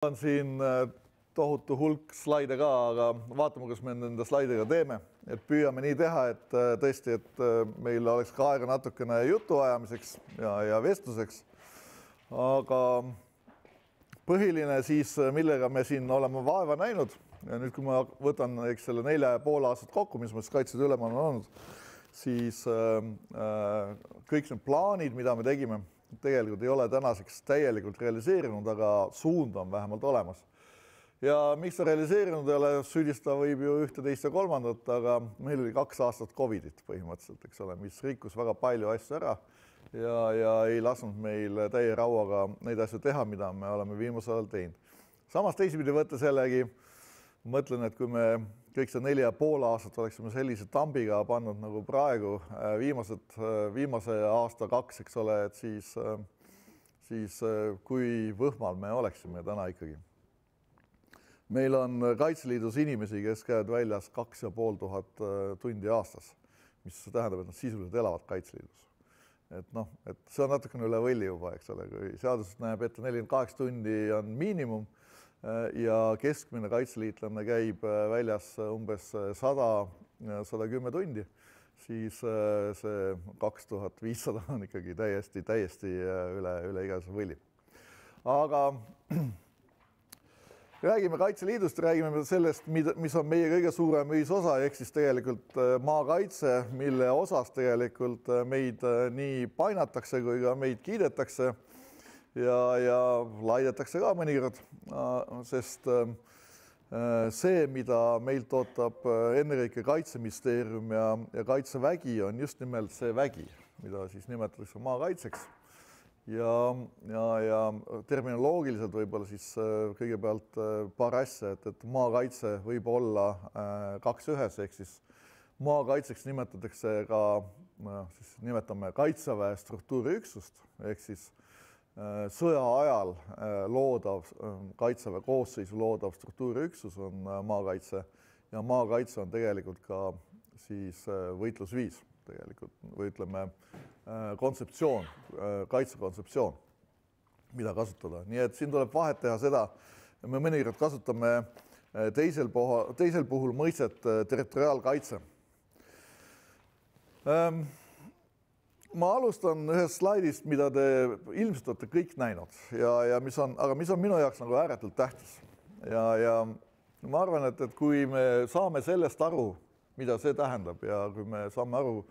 On siin tohutu hulk slaide ka, aga vaatame, kas me nende slaidega teeme. Et püüame nii teha, et tõesti, et meil oleks ka aega natukene jutuajamiseks ja vestluseks. Aga põhiline siis, millega me siin oleme vaeva näinud, ja nüüd kui ma võtan selle 4,5 aastat kokku, mis ma Kaitseliidu ülemana on olnud, siis kõik need plaanid, mida me tegime, tegelikult ei ole tänaseks täielikult realiseerinud, aga suund on vähemalt olemas. Ja miks ta realiseerinud ei ole, süüdistada võib ju ühte, teist ja kolmandat, aga meil oli 2 aastat Covidit põhimõtteliselt, eks ole, mis rikkus väga palju asju ära ja ei lasknud meil täie rauaga neid asju teha, mida me oleme viimasel ajal teinud. Samas teisipidi võttes jällegi, mõtlen, et kui me kõik see 4,5 aastat oleksime sellise tambiga pannud nagu praegu viimase aasta 2, eks ole, et siis kui võhmal me oleksime täna ikkagi. Meil on Kaitseliidus inimesi, kes käivad väljas 2500 tundi aastas, mis tähendab, et nad sisuliselt elavad Kaitseliidus. Et see on natukene üle võlli juba, eks ole, kui seadusest näeb ette 48 tundi on miinimum, ja keskmine kaitseliitlane käib väljas umbes 100-110 tundi, siis see 2500 on ikkagi täiesti üle igasuguse võlli. Aga räägime Kaitseliidust, räägime sellest, mis on meie kõige suurem ühisosa, ehk siis tegelikult maakaitse, mille osas tegelikult meid nii painatakse kui ka meid kiidetakse. Ja laidetakse ka mõnikord, sest see, mida meilt ootab ennekõike Kaitseministeerium ja Kaitsevägi, on just nimelt see vägi, mida siis nimetatakse maakaitseks. Ja terminoloogiliselt võib-olla siis kõigepealt paar asja, et maakaitse võib olla 2 ühes, ehk siis maakaitseks nimetatakse ka, siis nimetame Kaitseväe struktuuriüksust, ehk siis sõja ajal loodav, Kaitseväe koosseisu loodav struktuuriüksus on maakaitse ja maakaitse on tegelikult ka siis võitlusviis tegelikult, või ütleme kontseptsioon, kaitsekontseptsioon, mida kasutada. Nii et siin tuleb vahet teha seda, me mõnikord kasutame teisel puhul mõistet territoriaalkaitse. Ma alustan ühest slaidist, mida te ilmselt olete kõik näinud ja mis on minu jaoks nagu ääretult tähtis. Ja ma arvan, et kui me saame sellest aru, mida see tähendab ja kui me saame aru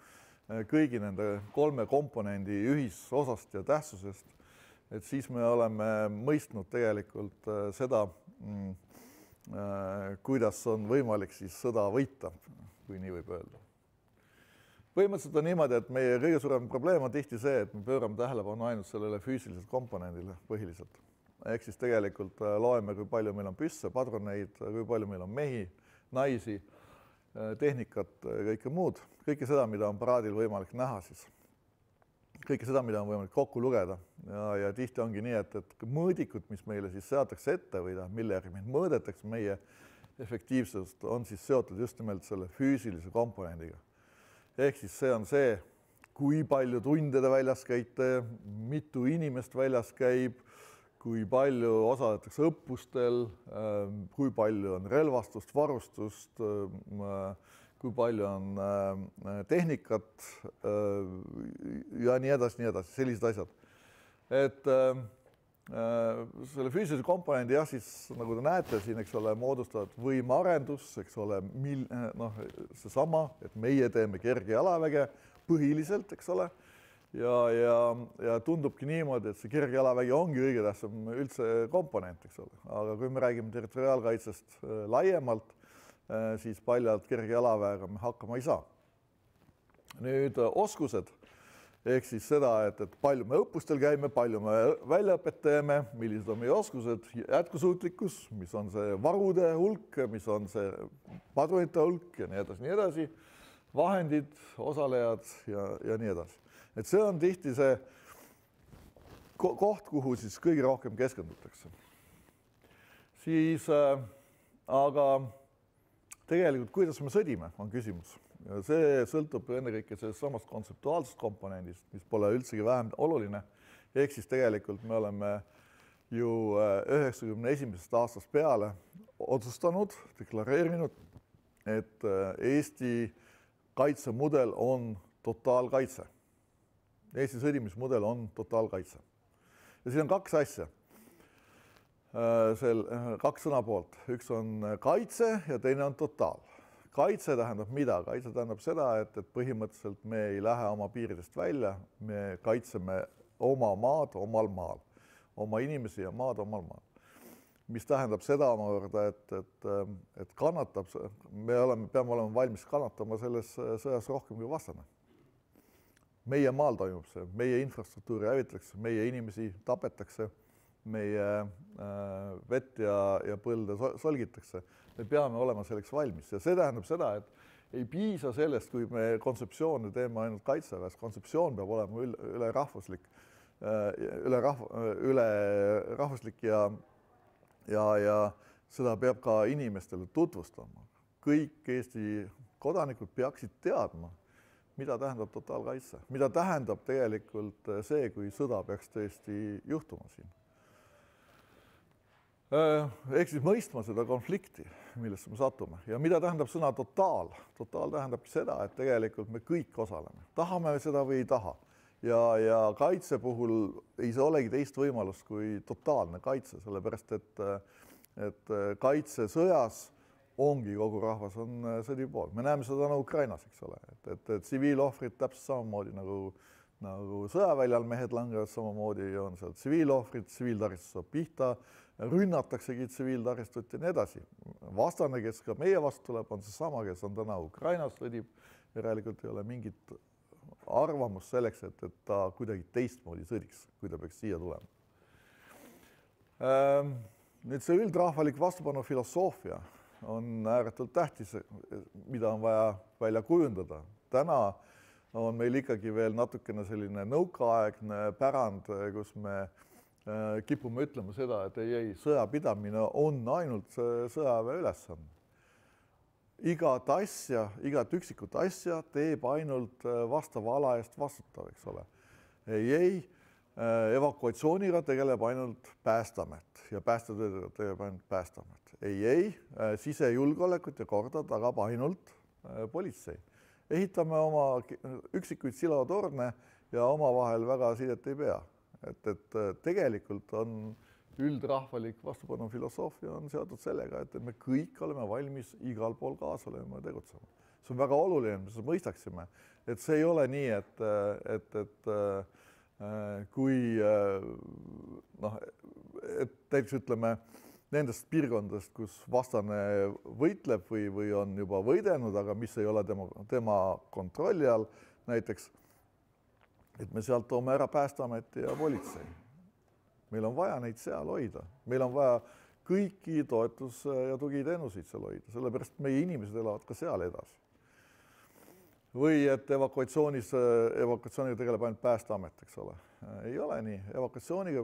kõigi nende 3 komponendi ühisosast ja tähtsusest, et siis me oleme mõistnud tegelikult seda, kuidas on võimalik siis sõda võita, kui nii võib öelda. Põhimõtteliselt on niimoodi, et meie kõige suurem probleem on tihti see, et me pöörame tähelepanu ainult sellele füüsilisele komponendile põhiliselt. Ehk siis tegelikult loeme, kui palju meil on püsse, padruneid, kui palju meil on mehi, naisi, tehnikat, kõike muud. Kõike seda, mida on paraadil võimalik näha siis. Kõike seda, mida on võimalik kokku lugeda. Ja tihti ongi nii, et mõõdikud, mis meile siis seatakse ette või mille järgi meid mõõdetakse meie efektiivsust, on siis seotud just nimelt selle füüsilise komponendiga. Ehk siis see on see, kui palju tunde te väljas käite, mitu inimest väljas käib, kui palju osaletakse õppustel, kui palju on relvastust, varustust, kui palju on tehnikat ja nii edasi, sellised asjad. Et selle füüsilise komponendi, jah, siis nagu te näete siin, eks ole, moodustavad võimearendus, eks ole, seesama, et meie teeme kergjalaväge põhiliselt, eks ole, ja tundubki niimoodi, et see kergjalavägi ongi kõige tähtsam üldse komponent, eks ole. Aga kui me räägime territoriaalkaitsest laiemalt, siis paljalt kergjalaväega me hakkama ei saa. Nüüd oskused. Ehk siis seda, et palju me õppustel käime, palju me väljaõpet teeme, millised on meie oskused, jätkusuutlikkus, mis on see varude hulk, mis on see padrunite hulk ja nii edasi, vahendid, osalejad ja nii edasi. Et see on tihti see koht, kuhu siis kõige rohkem keskendutakse. Siis, aga tegelikult, kuidas me sõdime, on küsimus. Ja see sõltub ennekõike sellest samast kontseptuaalsest komponendist, mis pole üldsegi vähem oluline. Ehk siis tegelikult me oleme ju 91. aastast peale otsustanud, deklareerinud, et Eesti kaitsemudel on totaalkaitse. Eesti sõdimismudel on totaalkaitse. Ja siin on kaks asja. Kaks sõnapoolt. Üks on kaitse ja teine on totaal. Kaitse tähendab mida? Kaitse tähendab seda, et põhimõtteliselt me ei lähe oma piiridest välja, me kaitseme oma maad omal maal, oma inimesi ja maad omal maal. Mis tähendab seda omakorda, et kannatab, peame olema valmis kannatama selles sõjas rohkem kui vastane. Meie maal toimub see, meie infrastruktuuri hävitatakse, meie inimesi tapetakse, meie vett ja põlde solgitakse. Me peame olema selleks valmis ja see tähendab seda, et ei piisa sellest, kui me kontseptsioone teeme ainult kaitseväes. Kontseptsioon peab olema üle rahvuslik ja seda peab ka inimestele tutvustama. Kõik Eesti kodanikud peaksid teadma, mida tähendab totaalkaitse, mida tähendab tegelikult see, kui sõda peaks tõesti juhtuma siin. Ehk siis mõistma seda konflikti, millesse me satume. Ja mida tähendab sõna totaal? Totaal tähendabki seda, et tegelikult me kõik osaleme. Tahame seda või ei taha. Ja kaitse puhul ei saa olegi teist võimalust kui totaalne kaitse, sellepärast et kaitsesõjas ongi kogu rahvas on sõdi pool. Me näeme seda Ukrainas, eks ole, et tsiviilohvrid täpselt samamoodi nagu sõjaväljal mehed langevad, samamoodi on seal tsiviilohvrid, tsiviiltaristus saab pihta, rünnataksegi tsiviiltaristut ja nii edasi. Vastane, kes ka meie vastu tuleb, on see sama, kes on täna Ukrainas sõdib. Järelikult ei ole mingit arvamust selleks, et ta kuidagi teistmoodi sõdiks, kui ta peaks siia tulema. Nüüd see üldrahvalik vastupanu filosoofia on ääretult tähtis, mida on vaja välja kujundada. Täna on meil ikkagi veel natukene selline nõukaaegne pärand, kus me kipume ütlema seda, et ei, sõjapidamine on ainult sõjaväe ülesanne. Igat igat üksikut asja teeb ainult vastava ala eest vastutav, eks ole. Ei, evakuatsiooniga tegeleb ainult Päästeamet ja päästetöödega tegeleb ainult Päästeamet. Ei, sisejulgeolekut ja korda tagab ainult politsei. Ehitame oma üksikuid silotorne ja omavahel väga sidet ei pea. Et tegelikult on üldrahvalik vastupanu filosoofia on seotud sellega, et me kõik oleme valmis igal pool kaasa olema ja tegutsema. See on väga oluline, me mõistaksime, et see ei ole nii, et kui näiteks ütleme nendest piirkondadest, kus vastane võitleb või on juba võidenud, aga mis ei ole tema kontrolli all, näiteks et me sealt toome ära Päästeameti ja politsei. Meil on vaja neid seal hoida. Meil on vaja kõiki toetus- ja tugiteenuseid seal hoida, sellepärast meie inimesed elavad ka seal edasi. Või et evakuatsiooniga tegeleb ainult Päästeamet, eks ole. Ei ole nii. Evakuatsiooniga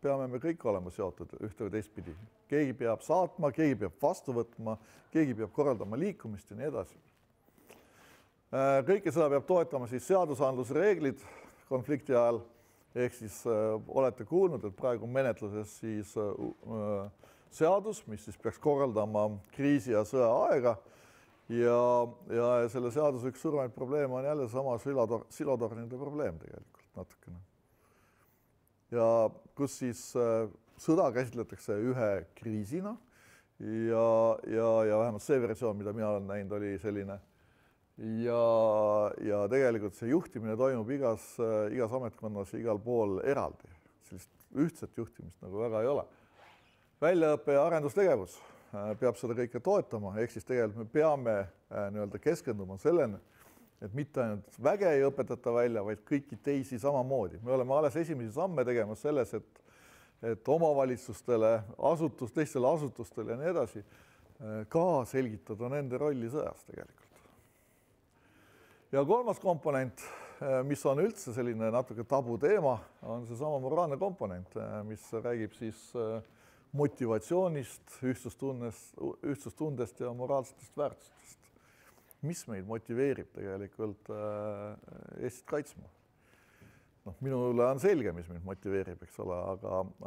peame me kõik olema seotud ühte või teistpidi. Keegi peab saatma, keegi peab vastu võtma, keegi peab korraldama liikumist ja nii edasi. Kõike seda peab toetama siis seadusandlusreeglid konflikti ajal, ehk siis olete kuulnud, et praegu menetluses siis seadus, mis siis peaks korraldama kriisi ja sõja aega ja selle seaduse üks suuremaid probleeme on jälle sama silotornide probleem tegelikult natukene. Ja kus siis sõda käsitletakse ühe kriisina ja vähemalt see versioon, mida mina olen näinud, oli selline. Ja tegelikult see juhtimine toimub igas ametkonnas igal pool eraldi. Sellist ühtset juhtimist nagu väga ei ole. Väljaõppe ja arendustegevus peab seda kõike toetama, ehk siis tegelikult me peame keskenduma selleni, et mitte ainult väge ei õpetata välja, vaid kõiki teisi samamoodi. Me oleme alles esimesi samme tegemas selles, et omavalitsustele, teistele asutustele ja nii edasi ka selgitada nende rolli sõjas tegelikult. Ja kolmas komponent, mis on üldse selline natuke tabu teema, on see sama moraalne komponent, mis räägib siis motivatsioonist, ühtsustundest ja moraalsetest väärtustest. Mis meid motiveerib tegelikult Eestit kaitsma? minule on selge, mis mind motiveerib, eks ole,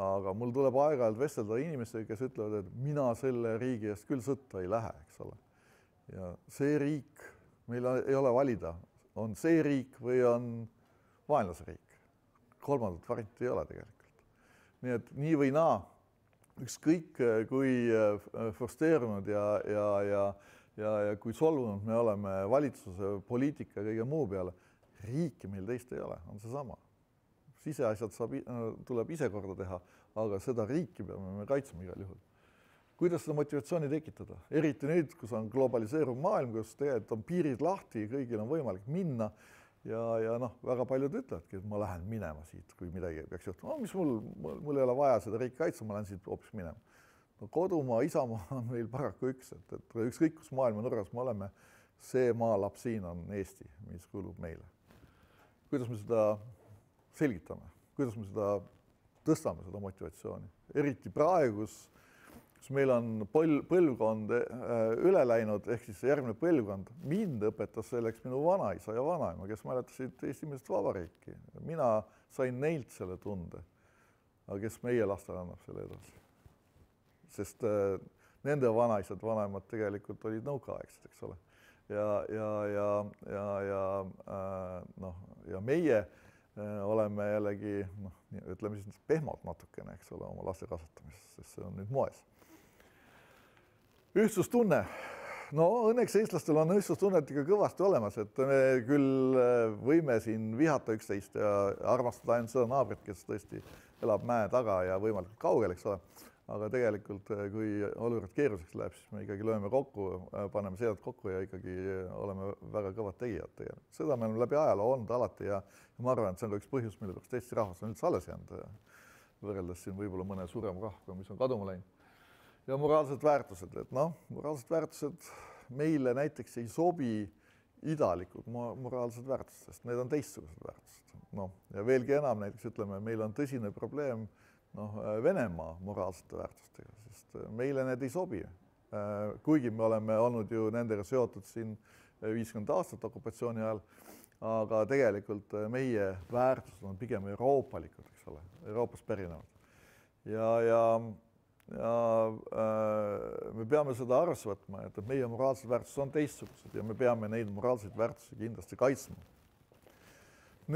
aga mul tuleb aeg-ajalt vestelda inimestega, kes ütlevad, et mina selle riigi eest küll sõtta ei lähe, eks ole. Ja see riik, meil ei ole valida, on see riik või on vaenlase riik. Kolmandat varianti ei ole tegelikult. Nii et nii või naa, ükskõik kui frustreerunud ja kui solvunud me oleme valitsuse, poliitika ja kõige muu peale, riiki meil teist ei ole, on see sama. Siseasjad tuleb ise korda teha, aga seda riiki peame me kaitsma igal juhul. Kuidas seda motivatsiooni tekitada? Eriti nüüd, kus on globaliseeruv maailm, kus tegelikult on piirid lahti, kõigil on võimalik minna ja väga paljud ütlevadki, et ma lähen minema siit, kui midagi peaks juhtuma. Mis mul ei ole vaja seda riiki kaitsa, ma lähen siit hoopis minema. Kodumaa, isamaa on meil paraku üks, et ükskõik kus maailma nurgas me oleme, see maalaps siin on Eesti, mis kuulub meile. Kuidas me seda selgitame? Kuidas me seda tõstame, seda motivatsiooni? Eriti praegu, kus meil on põlvkond üle läinud, ehk siis järgmine põlvkond, mind õpetas selleks minu vanaisa ja vanaema, kes mäletasid Eesti esimest vabariiki. Mina sain neilt selle tunde, aga kes meie lastele annab selle edasi. Sest nende vanaisad, vanaemad tegelikult olid nõukaaegsed, eks ole. Ja meie oleme jällegi, ütleme siis pehmalt natukene, eks ole, oma laste kasvatamises, sest see on nüüd moes. Ühtsustunne. Õnneks eestlastel on ühtsustunnet ikka kõvasti olemas, et me küll võime siin vihata üksteist ja armastada ainult seda naabrit, kes tõesti elab mäe taga ja võimalikult kaugel, eks ole. Aga tegelikult, kui olukord keeruliseks läheb, siis me ikkagi lööme kokku, paneme seljad kokku ja ikkagi oleme väga kõvad tegijad tegelikult. Seda me oleme läbi ajaloo olnud alati ja ma arvan, et see on ka üks põhjus, mille pärast Eesti rahvas on üldse alles jäänud, võrreldes siin võib-olla mõne suurema rahvaga, mis on kaduma läinud. Ja moraalsed väärtused, et moraalsed väärtused meile näiteks ei sobi idalikud moraalsed väärtused, sest need on teistsugused väärtused. Ja veelgi enam näiteks ütleme, meil on tõsine probleem Venemaa moraalsete väärtustega, sest meile need ei sobi. Kuigi me oleme olnud ju nendega seotud siin 50 aastat okupatsiooni ajal, aga tegelikult meie väärtused on pigem euroopalikud, eks ole, Euroopast pärinevad. Ja me peame seda arvesse võtma, et meie moraalsed väärtused on teistsugused ja me peame neid moraalseid väärtusi kindlasti kaitsma.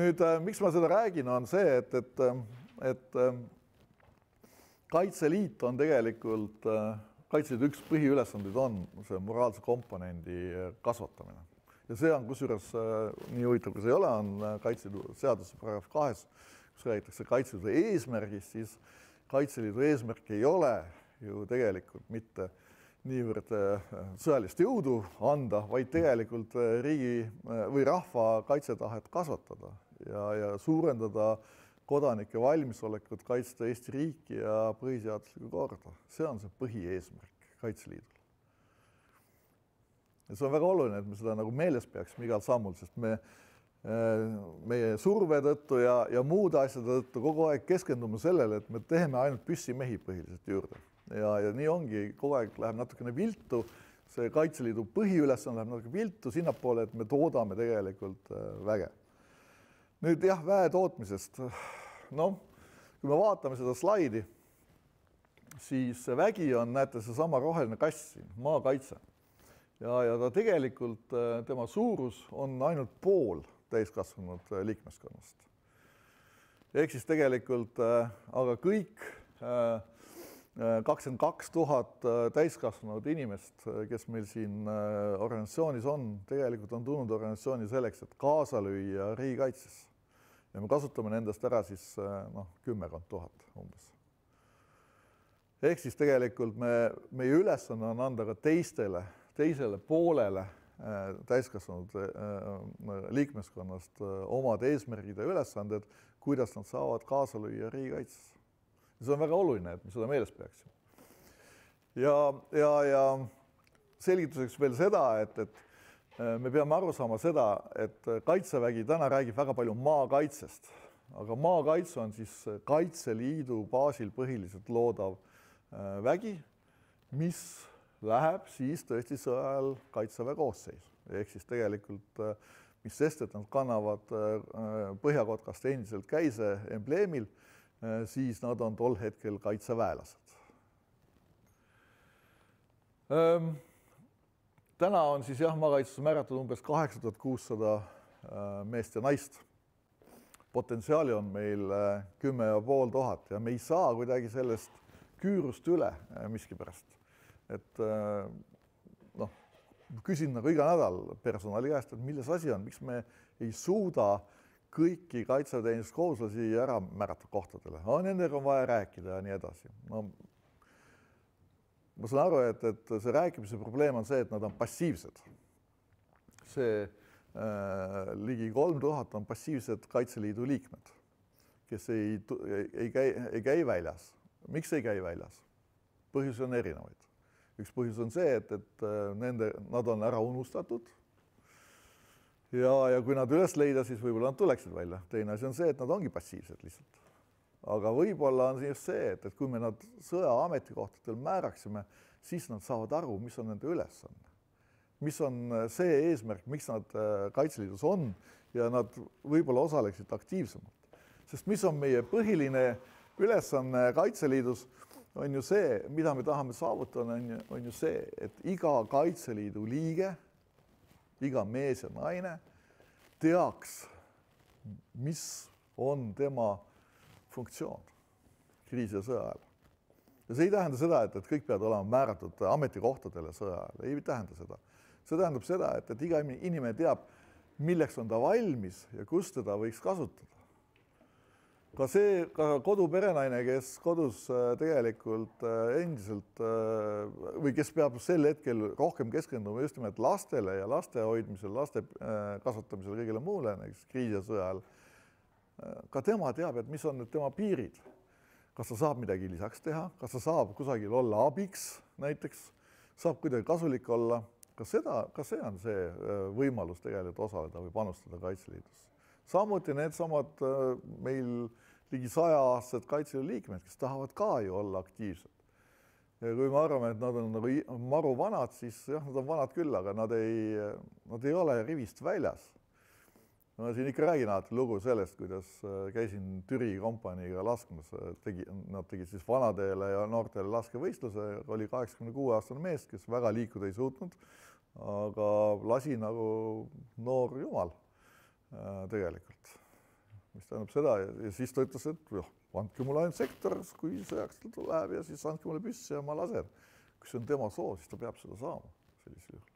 Nüüd, miks ma seda räägin, on see, et Kaitseliit on tegelikult, Kaitseliidu üks põhiülesandeid on see moraalse komponendi kasvatamine. Ja see on kusjuures nii huvitav, kui see ei ole, on Kaitseliidu seaduse paragrahv 2, kus räägitakse Kaitseliidu eesmärgist, siis Kaitseliidu eesmärk ei ole ju tegelikult mitte niivõrd sõjalist jõudu anda, vaid tegelikult riigi või rahva kaitsetahet kasvatada ja suurendada kodanike valmisolekut kaitsta Eesti riiki ja põhiseaduslikku korda. See on see põhieesmärk Kaitseliidul. Ja see on väga oluline, et me seda nagu meeles peaksime igal sammul, sest meie surve tõttu ja muude asjade tõttu kogu aeg keskendume sellele, et me teeme ainult püssimehi põhiliselt juurde. Ja nii ongi, kogu aeg läheb natukene viltu, see Kaitseliidu põhiülesanne läheb natuke viltu sinnapoole, et me toodame tegelikult väge. Nüüd jah, väe tootmisest. Kui me vaatame seda slaidi, siis see vägi on, näete, see sama roheline kass siin, maakaitse. Ja ta tegelikult, tema suurus on ainult pool täiskasvanud liikmeskonnast. Ehk siis tegelikult, aga kõik 22 000 täiskasvanud inimest, kes meil siin organisatsioonis on, tegelikult on tulnud organisatsiooni selleks, et kaasa lüüa riigikaitses. Ja me kasutame nendest ära siis 10 000 umbes. Ehk siis tegelikult meie ülesanne on anda ka teisele poolele täiskasvanud liikmeskonnast omad eesmärgid ja ülesanded, kuidas nad saavad kaasa lüüa riigikaitses. Ja see on väga oluline, et me seda meeles peaksime. Ja selgituseks veel seda, et me peame aru saama seda, et Kaitsevägi täna räägib väga palju maakaitsest, aga maakaitse on siis Kaitseliidu baasil põhiliselt loodav vägi, mis läheb siis tõesti sõjal Kaitseväe koosseisu. Ehk siis tegelikult mis sest, et nad kannavad põhjakotkast endiselt käise embleemil, siis nad on tol hetkel kaitseväelased. Täna on siis maakaitses määratud umbes 8600 meest ja naist. Potentsiaali on meil 10 500 ja me ei saa kuidagi sellest küürust üle miskipärast. Et küsin nagu iga nädal personali käest, et milles asi on, miks me ei suuda kõiki kaitseväeteenistuskohuslasi ära määrata kohtadele. Nendega on vaja rääkida ja nii edasi. Ma saan aru, et see rääkimise probleem on see, et nad on passiivsed. See ligi 3000 on passiivsed Kaitseliidu liikmed, kes ei käi väljas. Miks ei käi väljas? Põhjus on erinevaid. Üks põhjus on see, et nad on ära unustatud ja kui nad üles leida, siis võib-olla nad tuleksid välja. Teine asi on see, et nad ongi passiivsed lihtsalt. Aga võib-olla on just see, et kui me nad sõja ametikohtadel määraksime, siis nad saavad aru, mis on nende ülesanne. Mis on see eesmärk, miks nad Kaitseliidus on ja nad võib-olla osaleksid aktiivsemalt. Sest mis on meie põhiline ülesanne Kaitseliidus, on ju see, mida me tahame saavutada, on ju see, et iga Kaitseliidu liige, iga mees ja naine teaks, mis on tema funktsioon kriisi ja sõja ajal. Ja see ei tähenda seda, et kõik peavad olema määratud ametikohtadele sõja ajal. Ei tähenda seda. See tähendab seda, et iga inimene teab, milleks on ta valmis ja kus teda võiks kasutada. Ka koduperenaine, kes kodus tegelikult endiselt või kes peab sel hetkel rohkem keskenduma just nimelt lastele ja laste hoidmisel, laste kasvatamisel, kõigile muule, näiteks kriisi ja sõja ajal, ka tema teab, et mis on tema piirid. Kas ta saab midagi lisaks teha, kas ta saab kusagil olla abiks näiteks, saab kuidagi kasulik olla. Ka see on see võimalus tegelikult osaleda või panustada Kaitseliidus. Samuti needsamad meil ligi 100-aastased Kaitseliidu liikmed, kes tahavad ka ju olla aktiivsed. Ja kui me arvame, et nad on nagu maru vanad, siis jah, nad on vanad küll, aga nad ei ole rivist väljas. Ma siin ikka räägin alati lugu sellest, kuidas käisin Türi kompaniiga laskmas. Nad tegid siis vanadeele ja noortele laskevõistluse. Oli 86-aastane mees, kes väga liikuda ei suutnud, aga lasi nagu noor jumal tegelikult. Mis tähendab seda ja siis ta ütles, et andke mulle ainult sektor, kui sõjaks läheb ja siis andke mulle püssi ja ma lasen. Kui see on tema soo, siis ta peab seda saama sellisel juhul.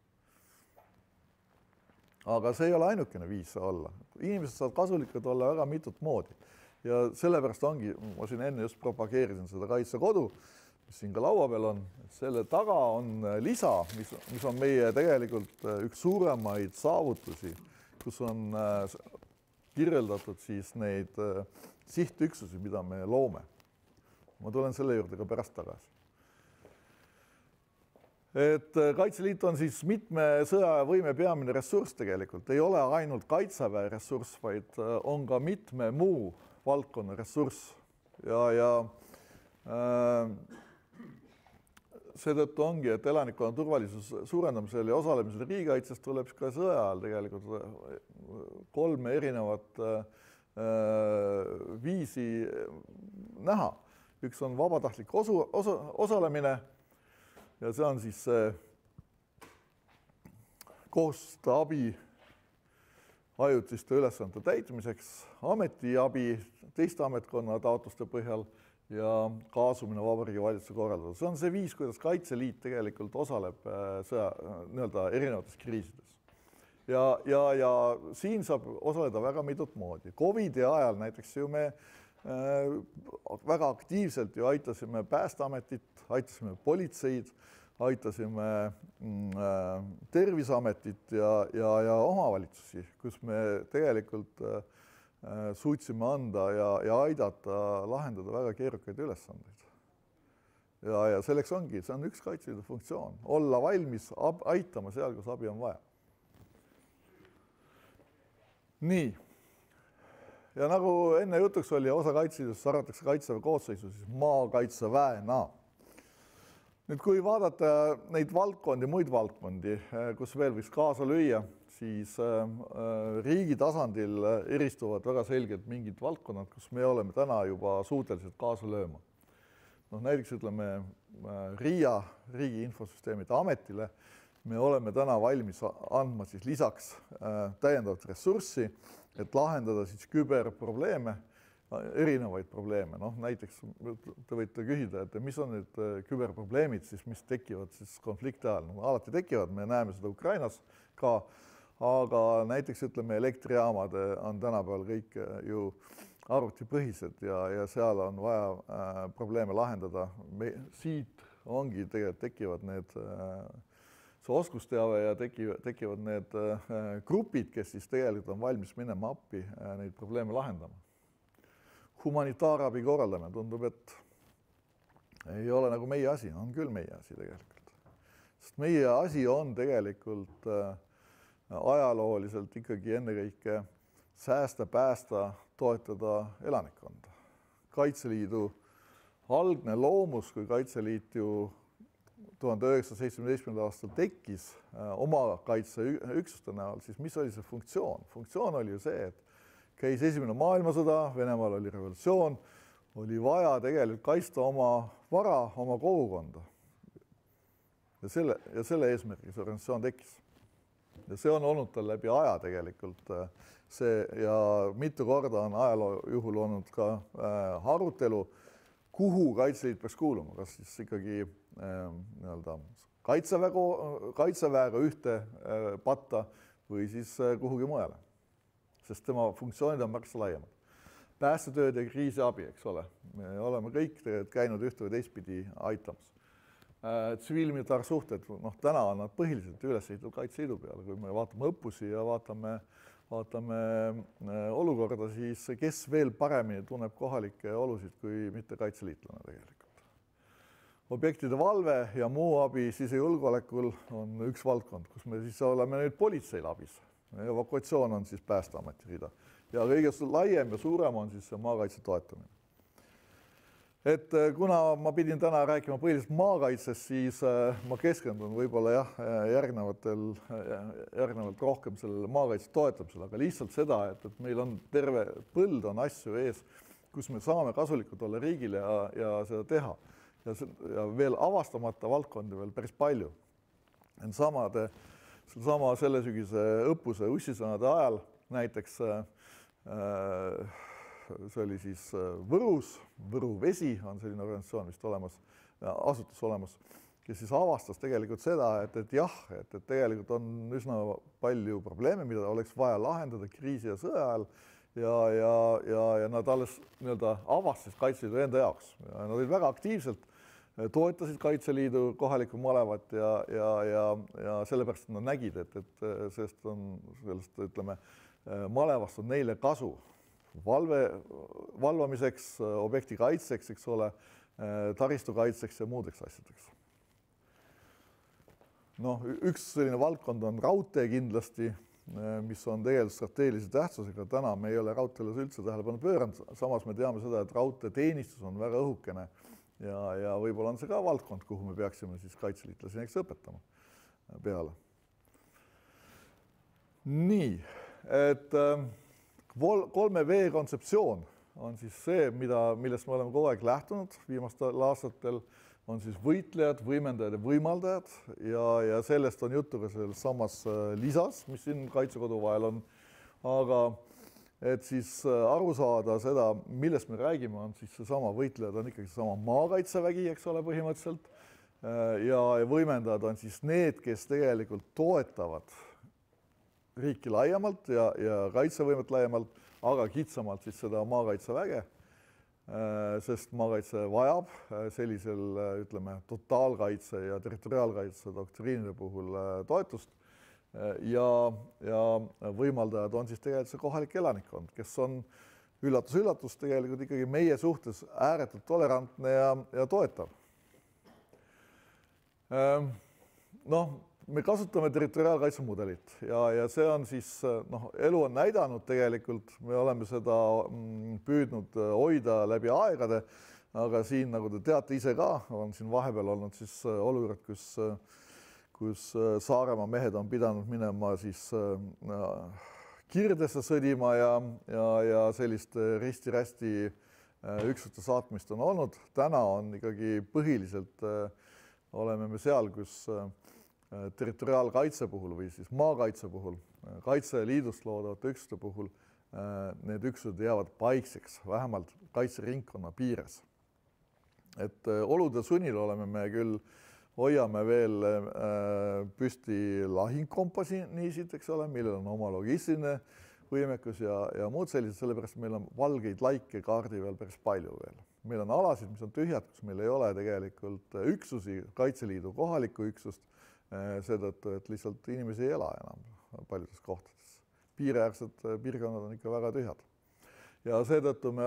Aga see ei ole ainukene viis olla. Inimesed saavad kasulikud olla väga mitut moodi. Ja sellepärast ongi, ma siin enne just propageerisin seda kaitsekodu, mis siin ka laua peal on. Selle taga on lisa, mis on meie tegelikult üks suuremaid saavutusi, kus on kirjeldatud siis neid sihtüksusi, mida me loome. Ma tulen selle juurde ka pärast tagasi. Et Kaitseliit on siis mitme sõjavõime peamine ressurss tegelikult. Ei ole ainult kaitseväe ressurss, vaid on ka mitme muu valdkonna ressurss. Ja seetõttu ongi, et elanikkonna turvalisuse suurendamisel ja osalemisel riigikaitses tuleb ka sõja ajal tegelikult 3 erinevat viisi näha. Üks on vabatahtlik osalemine ja see on siis kohustuste abi ajutiste ülesannete täitmiseks, ametiabi teiste ametkonna taotluste põhjal ja kaasumine Vabariigi Valitsuse korraldada. See on see viis, kuidas Kaitseliit tegelikult osaleb erinevates kriisides. Ja siin saab osaleda väga mitut moodi. Covidi ajal näiteks ju me väga aktiivselt ju aitasime Päästeametit, aitasime politseid, aitasime Terviseametit ja omavalitsusi, kus me tegelikult suutsime anda ja aidata lahendada väga keerukaid ülesandeid. Ja selleks ongi, see on üks Kaitseliidu funktsioon, olla valmis aitama seal, kus abi on vaja. Nii. Ja nagu enne jutuks oli, osa Kaitseliidust arvatakse kaitseväe koosseisu siis maakaitseväena. Nüüd, kui vaadata neid valdkondi, muid valdkondi, kus veel võiks kaasa lüüa, siis riigi tasandil eristuvad väga selgelt mingid valdkonnad, kus me oleme täna juba suutelised kaasa lööma. Noh, näiteks ütleme RIA, Riigi Infosüsteemide Ametile, me oleme täna valmis andma siis lisaks täiendavat ressurssi, et lahendada siis küberprobleeme, erinevaid probleeme. Noh, näiteks te võite küsida, et mis on need küberprobleemid, siis, mis tekivad siis konflikti ajal. No, alati tekivad, me näeme seda Ukrainas ka, aga näiteks ütleme, elektrijaamad on tänapäeval kõik ju arvutipõhised ja seal on vaja probleeme lahendada. Siit ongi tegelikult tekivad need see oskusteave ja tekivad need grupid, kes siis tegelikult on valmis minema appi neid probleeme lahendama. Humanitaarabi korraldamine tundub, et ei ole nagu meie asi, on küll meie asi tegelikult. Sest meie asi on tegelikult ajalooliselt ikkagi ennekõike säästa, päästa, toetada elanikkonda. Kaitseliidu algne loomus, kui Kaitseliit ju 1917. aastal tekkis oma kaitseüksuste näol, siis mis oli see funktsioon? Funktsioon oli ju see, et käis esimene maailmasõda, Venemaal oli revolutsioon, oli vaja tegelikult kaitsta oma vara, oma kogukonda. Ja selle eesmärgi see organisatsioon tekkis. Ja see on olnud tal läbi aja tegelikult see ja mitu korda on ajaloo juhul olnud ka arutelu, kuhu Kaitseliit peaks kuuluma, kas siis ikkagi kaitseväega ühte patta või siis kuhugi mujale, sest tema funktsioonid on märksa laiemad. Päästetööd ja kriisiabi, eks ole, me oleme kõik käinud ühte või teistpidi aitamas. Tsiviilmilitaarsuhted, noh, täna on nad põhiliselt üles ehitatud Kaitseliidu peale, kui me vaatame õppusi ja vaatame olukorda, siis kes veel paremini tunneb kohalikke olusid kui mitte kaitseliitlane tegelikult. Objektide valve ja muu abi sisejulgeolekul on üks valdkond, kus me siis oleme nüüd politseil abis. Evakuatsioon on siis Päästeameti rida. Ja kõige laiem ja suurem on siis maakaitse toetamine. Et kuna ma pidin täna rääkima põhiliselt maakaitsest, siis ma keskendun võib-olla järgnevalt rohkem sellele maakaitse toetamisele, aga lihtsalt seda, et meil on terve põld on asju ees, kus me saame kasulikud olla riigile ja seda teha. Ja veel avastamata valdkondi veel päris palju. Selle sügise õppuse ussisõnade ajal näiteks see oli siis Võrus, Võru Vesi on selline organisatsioon vist olemas, asutus olemas, kes siis avastas tegelikult seda, et jah, et tegelikult on üsna palju probleeme, mida oleks vaja lahendada kriisi ja sõja ajal ja nad alles avastasid Kaitseliidu enda jaoks. Nad olid väga aktiivselt, toetasid Kaitseliidu kohalikku malevat ja sellepärast nad nägid, et sellest ütleme, malevast on neile kasu. Valvamiseks, objekti kaitseks, eks ole, taristu kaitseks ja muudeks asjadeks. No, üks selline valdkond on raudtee kindlasti, mis on tegelikult strateegilise tähtsusega. Täna me ei ole raudteeles üldse tähelepanu pööranud, samas me teame seda, et raudteeteenistus on väga õhukene ja võib-olla on see ka valdkond, kuhu me peaksime siis kaitseliitlasi näiteks õpetama peale. Nii, et 3V kontseptsioon on siis see, millest me oleme kogu aeg lähtunud viimastel aastatel, on siis võitlejad, võimendajad ja võimaldajad ja sellest on juttu ka selles samas lisas, mis siin Kaitsekodu vahel on. Aga et siis aru saada seda, millest me räägime, on siis seesama võitlejad on ikkagi seesama maakaitsevägi, eks ole, põhimõtteliselt. Ja võimendajad on siis need, kes tegelikult toetavad riiki laiemalt ja kaitsevõimet laiemalt, aga kitsamalt siis seda maakaitseväge, sest maakaitse vajab sellisel, ütleme, totaalkaitse ja territoriaalkaitse doktriinide puhul toetust ja võimaldajad on siis tegelikult see kohalik elanikkond, kes on üllatus tegelikult ikkagi meie suhtes ääretult tolerantne ja toetav. Noh, me kasutame territoriaalkaitse mudelit ja see on siis, elu on näidanud tegelikult, me oleme seda püüdnud hoida läbi aegade, aga siin, nagu te teate ise ka, on siin vahepeal olnud siis olukorrad, kus Saaremaa mehed on pidanud minema siis Kirdesse sõdima ja sellist risti-rästi üksuste saatmist on olnud. Täna on ikkagi põhiliselt oleme me seal, kus territoriaalkaitse puhul või siis maakaitse puhul, Kaitseliidust loodavate üksuste puhul need üksused jäävad paikseks, vähemalt kaitseringkonna piires. Et olude sunnil oleme me küll, hoiame veel püsti lahingkompaniisid, eks ole, millel on oma logistiline võimekus ja muud sellised, sellepärast meil on valgeid laike kaardi veel päris palju veel. Meil on alasid, mis on tühjad, kus meil ei ole tegelikult üksusi, Kaitseliidu kohalikku üksust, seetõttu, et lihtsalt inimesi ei ela enam paljudes kohtades. Piiriäärsed piirkonnad on ikka väga tühjad. Ja seetõttu me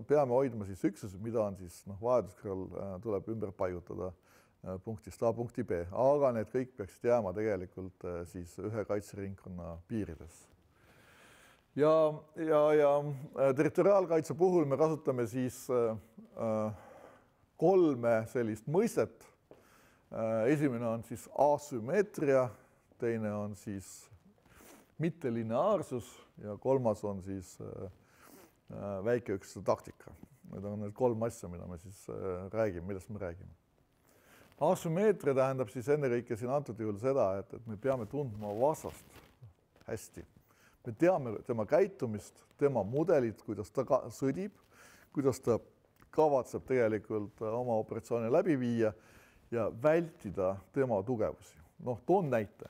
peame hoidma siis üksusi, mida on siis vajaduskorral tuleb ümber paigutada punktist A punkti B, aga need kõik peaksid jääma tegelikult siis ühe kaitseringkonna piirides. Ja territoriaalkaitse puhul me kasutame siis 3 sellist mõistet. Esimene on siis asümmeetria, teine on siis mittelineaarsus ja 3. on siis väikeüksuste taktika. Need on need 3 asja, mida me siis räägime, millest me räägime. Asümmeetria tähendab siis ennekõike siin antud juhul seda, et me peame tundma vastast hästi. Me teame tema käitumist, tema mudelit, kuidas ta sõdib, kuidas ta kavatseb tegelikult oma operatsioone läbi viia ja vältida tema tugevusi. Toon näite.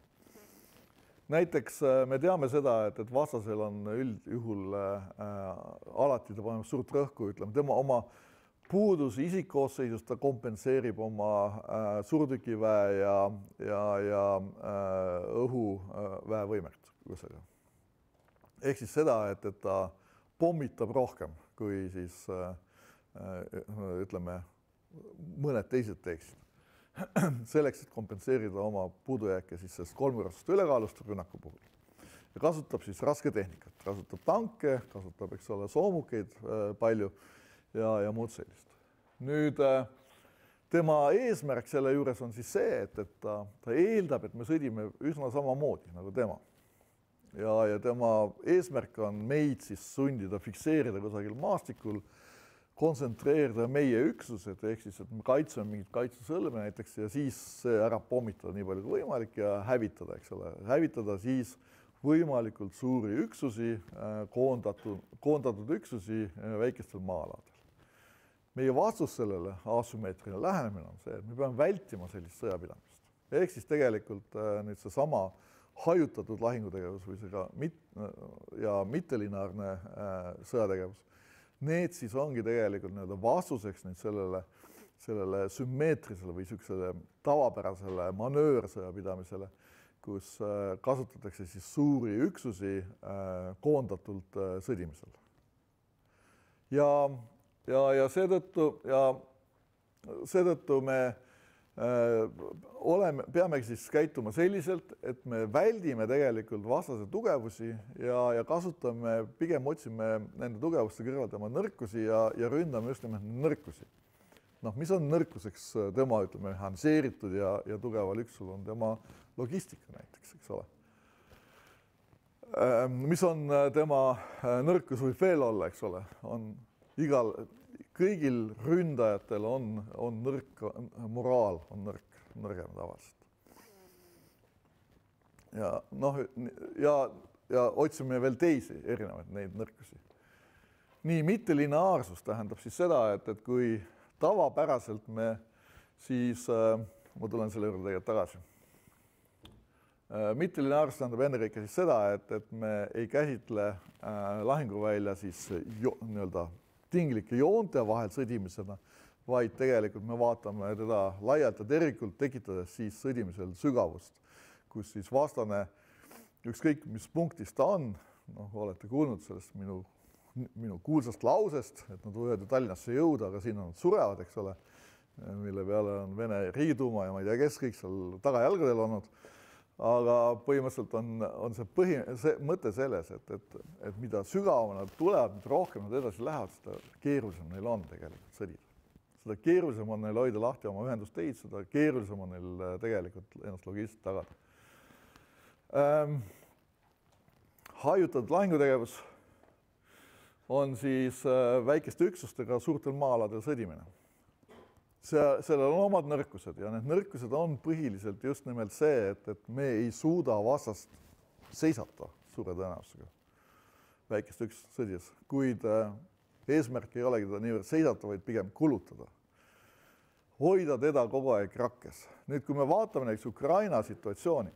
Näiteks me teame seda, et vastasel on üldjuhul alati ta paneb suurt rõhku, ütleme, tema oma puudus isikkoosseisust ta kompenseerib oma suurtükiväe ja õhuväe võimekusega. Ehk siis seda, et ta pommitab rohkem, kui siis ütleme, mõned teised teeksid. Selleks, et kompenseerida oma puudujääke siis sellest 3-kordsest ülekaalust rünnaku puhul. Ja kasutab siis raske tehnikat, kasutab tanke, kasutab, eks ole, soomukeid palju ja muud sellist. Nüüd tema eesmärk selle juures on siis see, et ta eeldab, et me sõdime üsna samamoodi nagu tema. Ja tema eesmärk on meid siis sundida, fikseerida kusagil maastikul, kontsentreerida meie üksused, ehk siis, et me kaitseme mingit kaitsesõlme näiteks ja siis ära pommitada nii palju kui võimalik ja hävitada, eks ole. Hävitada siis võimalikult suuri üksusi, koondatud üksusi väikestel maa-aladel. Meie vastus sellele asümmeetriline lähenemine on see, et me peame vältima sellist sõjapidamist. Ehk siis tegelikult nüüd see sama hajutatud lahingutegevus või mittelineaarne sõjategevus, need siis ongi tegelikult vastuseks sellele sümmeetrisele või niisugusele tavapärasele manöörsõjapidamisele, kus kasutatakse siis suuri üksusi koondatult sõdimisel. Ja seetõttu me peamegi siis käituma selliselt, et me väldime tegelikult vastase tugevusi ja kasutame, pigem otsime nende tugevuste kõrval tema nõrkusi ja ründame just nimelt nõrkusi. Mis on nõrkuseks tema, ütleme, mehhaniseeritud ja tugeval üksul on tema logistika näiteks, eks ole. Mis on tema nõrkus võib veel olla, eks ole, on kõigil ründajatel on nõrk, moraal on nõrgem tavaliselt. Ja otsime veel teisi erinevaid neid nõrkusi. Nii, mittelineaarsus tähendab siis seda, et kui tavapäraselt me siis, ma tulen selle juurde tegelikult tagasi. Mittelineaarsus tähendab ennekõike siis seda, et me ei käsitle lahinguvälja siis nii-öelda tinglike joonte vahel sõdimisena, vaid tegelikult me vaatame teda laialt ja tervikult, tekitades siis sõdimisel sügavust, kus siis vastane, ükskõik mis punktis ta on, olete kuulnud sellest minu kuulsast lausest, et nad võivad ju Tallinnasse jõuda, aga siin nad surevad, eks ole, mille peale on Vene Riigiduuma ja ma ei tea, kes kõik seal tagajalgadel olnud. Aga põhimõtteliselt on see mõte selles, et mida sügavamana nad tulevad, mida rohkem nad edasi lähevad, seda keerulisem neil on tegelikult sõdida. seda keerulisem on neil hoida lahti oma ühendusteid, seda keerulisem on neil tegelikult ennast logistiliselt tagada. Hajutatud lahingutegevus on siis väikeste üksustega suurtel maa-aladel sõdimine. Sellel on omad nõrkused ja need nõrkused on põhiliselt just nimelt see, et me ei suuda vastast seisata suure tõenäosusega väikest üksust sõdides, kuid eesmärk ei olegi teda niivõrd seisata, vaid pigem kulutada. Hoida teda kogu aeg rakkes. Nüüd, kui me vaatame näiteks Ukraina situatsiooni,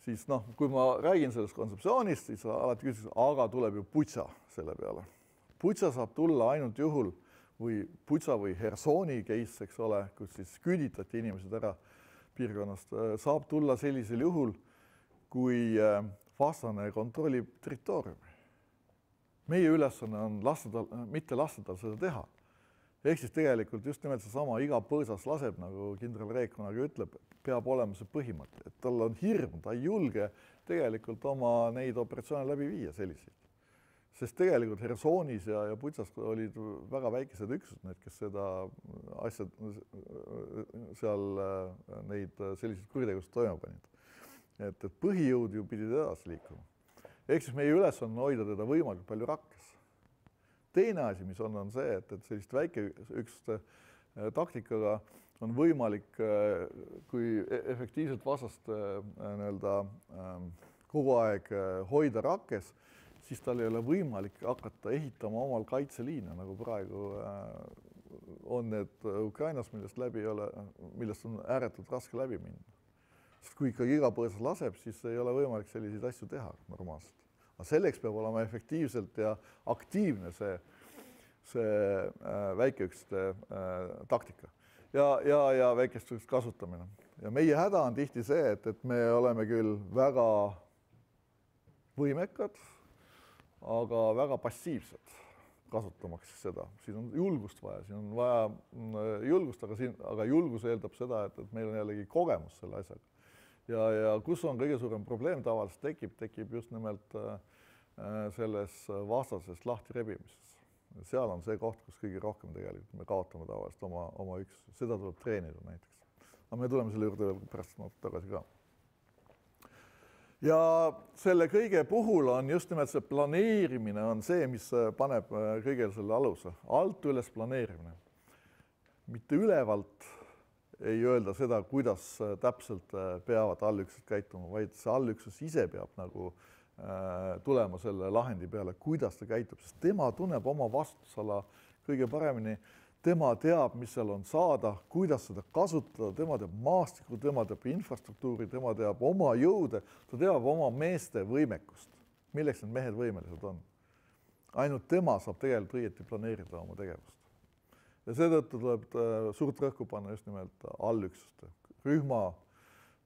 siis kui ma räägin sellest kontseptsioonist, siis alati küsiks, aga tuleb ju Butša selle peale. Butša saab tulla ainult juhul, või Butša või Hersoni case, eks ole, kus siis küüditati inimesed ära piirkonnast, saab tulla sellisel juhul, kui vastane kontrollib territooriumi. Meie ülesanne on mitte lasta tal seda teha. Ehk siis tegelikult just nimelt seesama iga põõsas laseb, nagu kindral Reek kunagi ütleb, peab olema see põhimõte, et tal on hirm, ta ei julge tegelikult oma neid operatsioone läbi viia selliseid. Sest tegelikult Hersonis ja Butšas olid väga väikesed üksused, need, kes seda asja seal neid selliseid kuritegusid toime panid. Et põhijõud ju pidid edasi liikuma. Ehk siis meie ülesanne on hoida teda võimalikult palju rakkes. Teine asi, mis on see, et sellist väikeüksuste taktikaga on võimalik, kui efektiivselt vastast kogu aeg hoida rakkes, siis tal ei ole võimalik hakata ehitama omal kaitseliine, nagu praegu on need Ukrainas, millest on ääretult raske läbi minna. Sest kui ikkagi iga põõsas laseb, siis ei ole võimalik selliseid asju teha normaalselt. Aga selleks peab olema efektiivselt ja aktiivne see väikeüksuste taktika ja väikestest kasutamine. Ja meie häda on tihti see, et me oleme küll väga võimekad, aga väga passiivsed kasutamaks seda. Siin on julgust vaja, siin on vaja julgust, aga julgus eeldab seda, et meil on jällegi kogemus selle asjaga. Ja kus on kõige suurem probleem tavaliselt tekib just nimelt selles vastasest lahti rebimises. Seal on see koht, kus kõige rohkem tegelikult me kaotame tavaliselt oma üks. Seda tuleb treenida näiteks. Aga me tuleme selle juurde pärast tagasi ka. Ja selle kõige puhul on just nimelt see planeerimine on see, mis paneb kõigel selle aluse. Alt üles planeerimine. Mitte ülevalt ei öelda seda, kuidas täpselt peavad allüksused käituma, vaid see allüksus ise peab nagu tulema selle lahendi peale, kuidas ta käitub, sest tema tunneb oma vastutusala kõige paremini. Tema teab, mis seal on saada, kuidas seda kasutada, tema teab maastikku, tema teab infrastruktuuri, tema teab oma jõude, ta teab oma meeste võimekust, milleks need mehed võimelised on. Ainult tema saab tegelikult õieti planeerida oma tegevust. Ja seetõttu tuleb suurt rõhku panna just nimelt allüksuste, rühma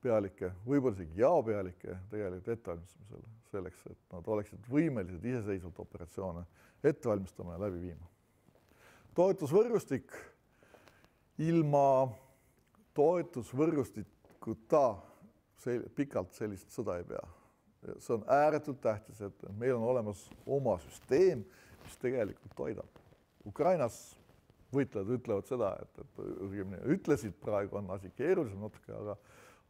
pealike, võib-olla isegi jaopealike tegelikult ettevalmistamisele, selleks, et nad oleksid võimelised iseseisvalt operatsioone ettevalmistama ja läbi viima. Toetusvõrgustik ilma toetusvõrgustikuta pikalt sellist sõda ei pea. See on ääretult tähtis, et meil on olemas oma süsteem, mis tegelikult toidab. Ukrainas võitlejad ütlevad seda, et ütlesid praegu on asi keerulisem natuke,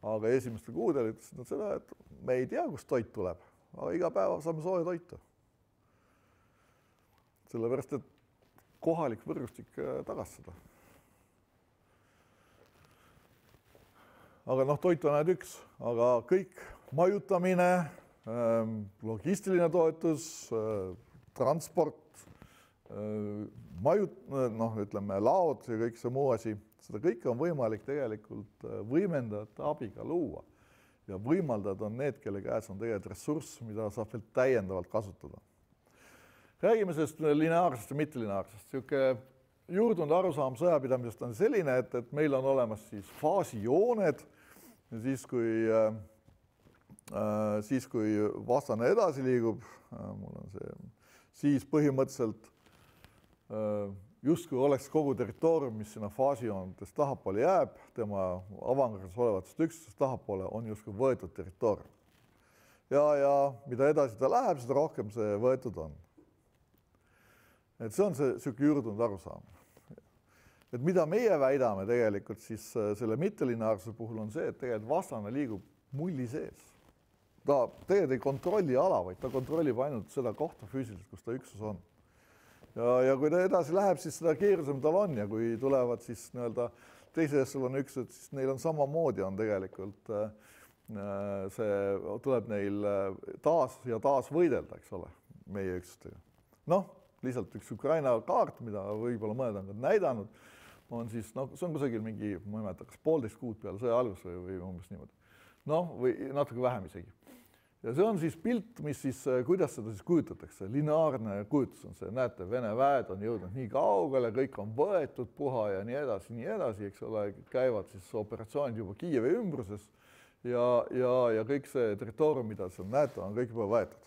aga esimestel kuudel ütlesid nad seda, et me ei tea, kust toit tuleb, aga iga päeva saame sooja toitu. Sellepärast, et kohalik võrgustik tagastada. Aga toit on ainult üks, aga kõik majutamine, logistiline toetus, transport, laod ja kõik see muu asi, seda kõike on võimalik tegelikult võimendajate abiga luua. Ja võimaldajad on need, kelle käes on tegelikult ressurss, mida saab veel täiendavalt kasutada. Räägime sellest lineaarsest ja mittelineaarsest. Siuke juurdunud arusaam sõjapidamisest on selline, et meil on olemas siis faasijooned ja siis kui vastane edasi liigub, siis põhimõtteliselt justkui oleks kogu territoorium, mis sinna faasijoonetest tahapoole jääb, tema avangarjas olevatest üksusest tahapoole on justkui võetud territoorium. Ja mida edasi ta läheb, seda rohkem see võetud on. Et see on see juurdunud arusaam. Et mida meie väidame tegelikult siis selle mittelineaarsuse puhul on see, et tegelikult vastane liigub mulli sees. Ta tegelikult ei kontrolli ala, vaid ta kontrollib ainult seda kohta füüsiliselt, kus ta üksus on. Ja kui ta edasi läheb, siis seda keerusem tal on ja kui tulevad siis nii-öelda teise ešeloni üksused, siis neil on samamoodi on tegelikult see tuleb neil taas ja taas võidelda, eks ole, meie üksustega. Noh, lihtsalt üks Ukraina kaart, mida võib-olla mõned on näidanud, on siis, no see on kusagil mingi, ma ei mäleta, kas 1,5 kuud peale sõja algus või umbes niimoodi. Noh, või natuke vähem isegi. Ja see on siis pilt, mis siis, kuidas seda siis kujutatakse. Lineaarne kujutus on see, näete, Vene väed on jõudnud nii kaugele, kõik on võetud puha ja nii edasi, eks ole, käivad siis operatsioonid juba Kiievi ümbruses ja kõik see territoorium, mida seal näete, on kõik juba võetud.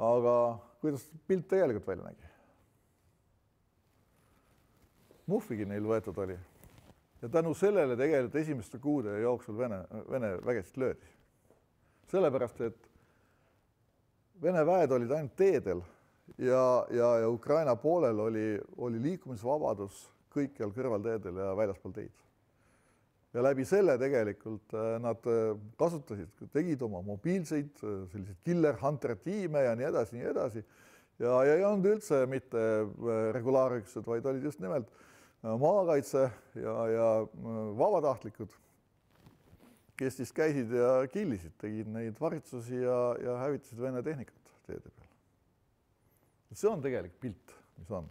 Aga kuidas pilt tegelikult välja nägi? Muhvigi neil võetud oli. Ja tänu sellele tegelikult esimeste kuude jooksul Vene vägesid löödi. Sellepärast, et Vene väed olid ainult teedel ja Ukraina poolel oli liikumisvabadus kõikjal kõrvalteedel ja väljaspool teid. Ja läbi selle tegelikult nad kasutasid, tegid oma mobiilseid, selliseid killer hunter tiime ja nii edasi. Ja ei olnud üldse mitte regulaarüksused, vaid olid just nimelt maakaitse ja vabatahtlikud, kes siis käisid ja killisid, tegid neid varitsusi ja hävitasid Vene tehnikat teede peal. See on tegelikult pilt, mis on.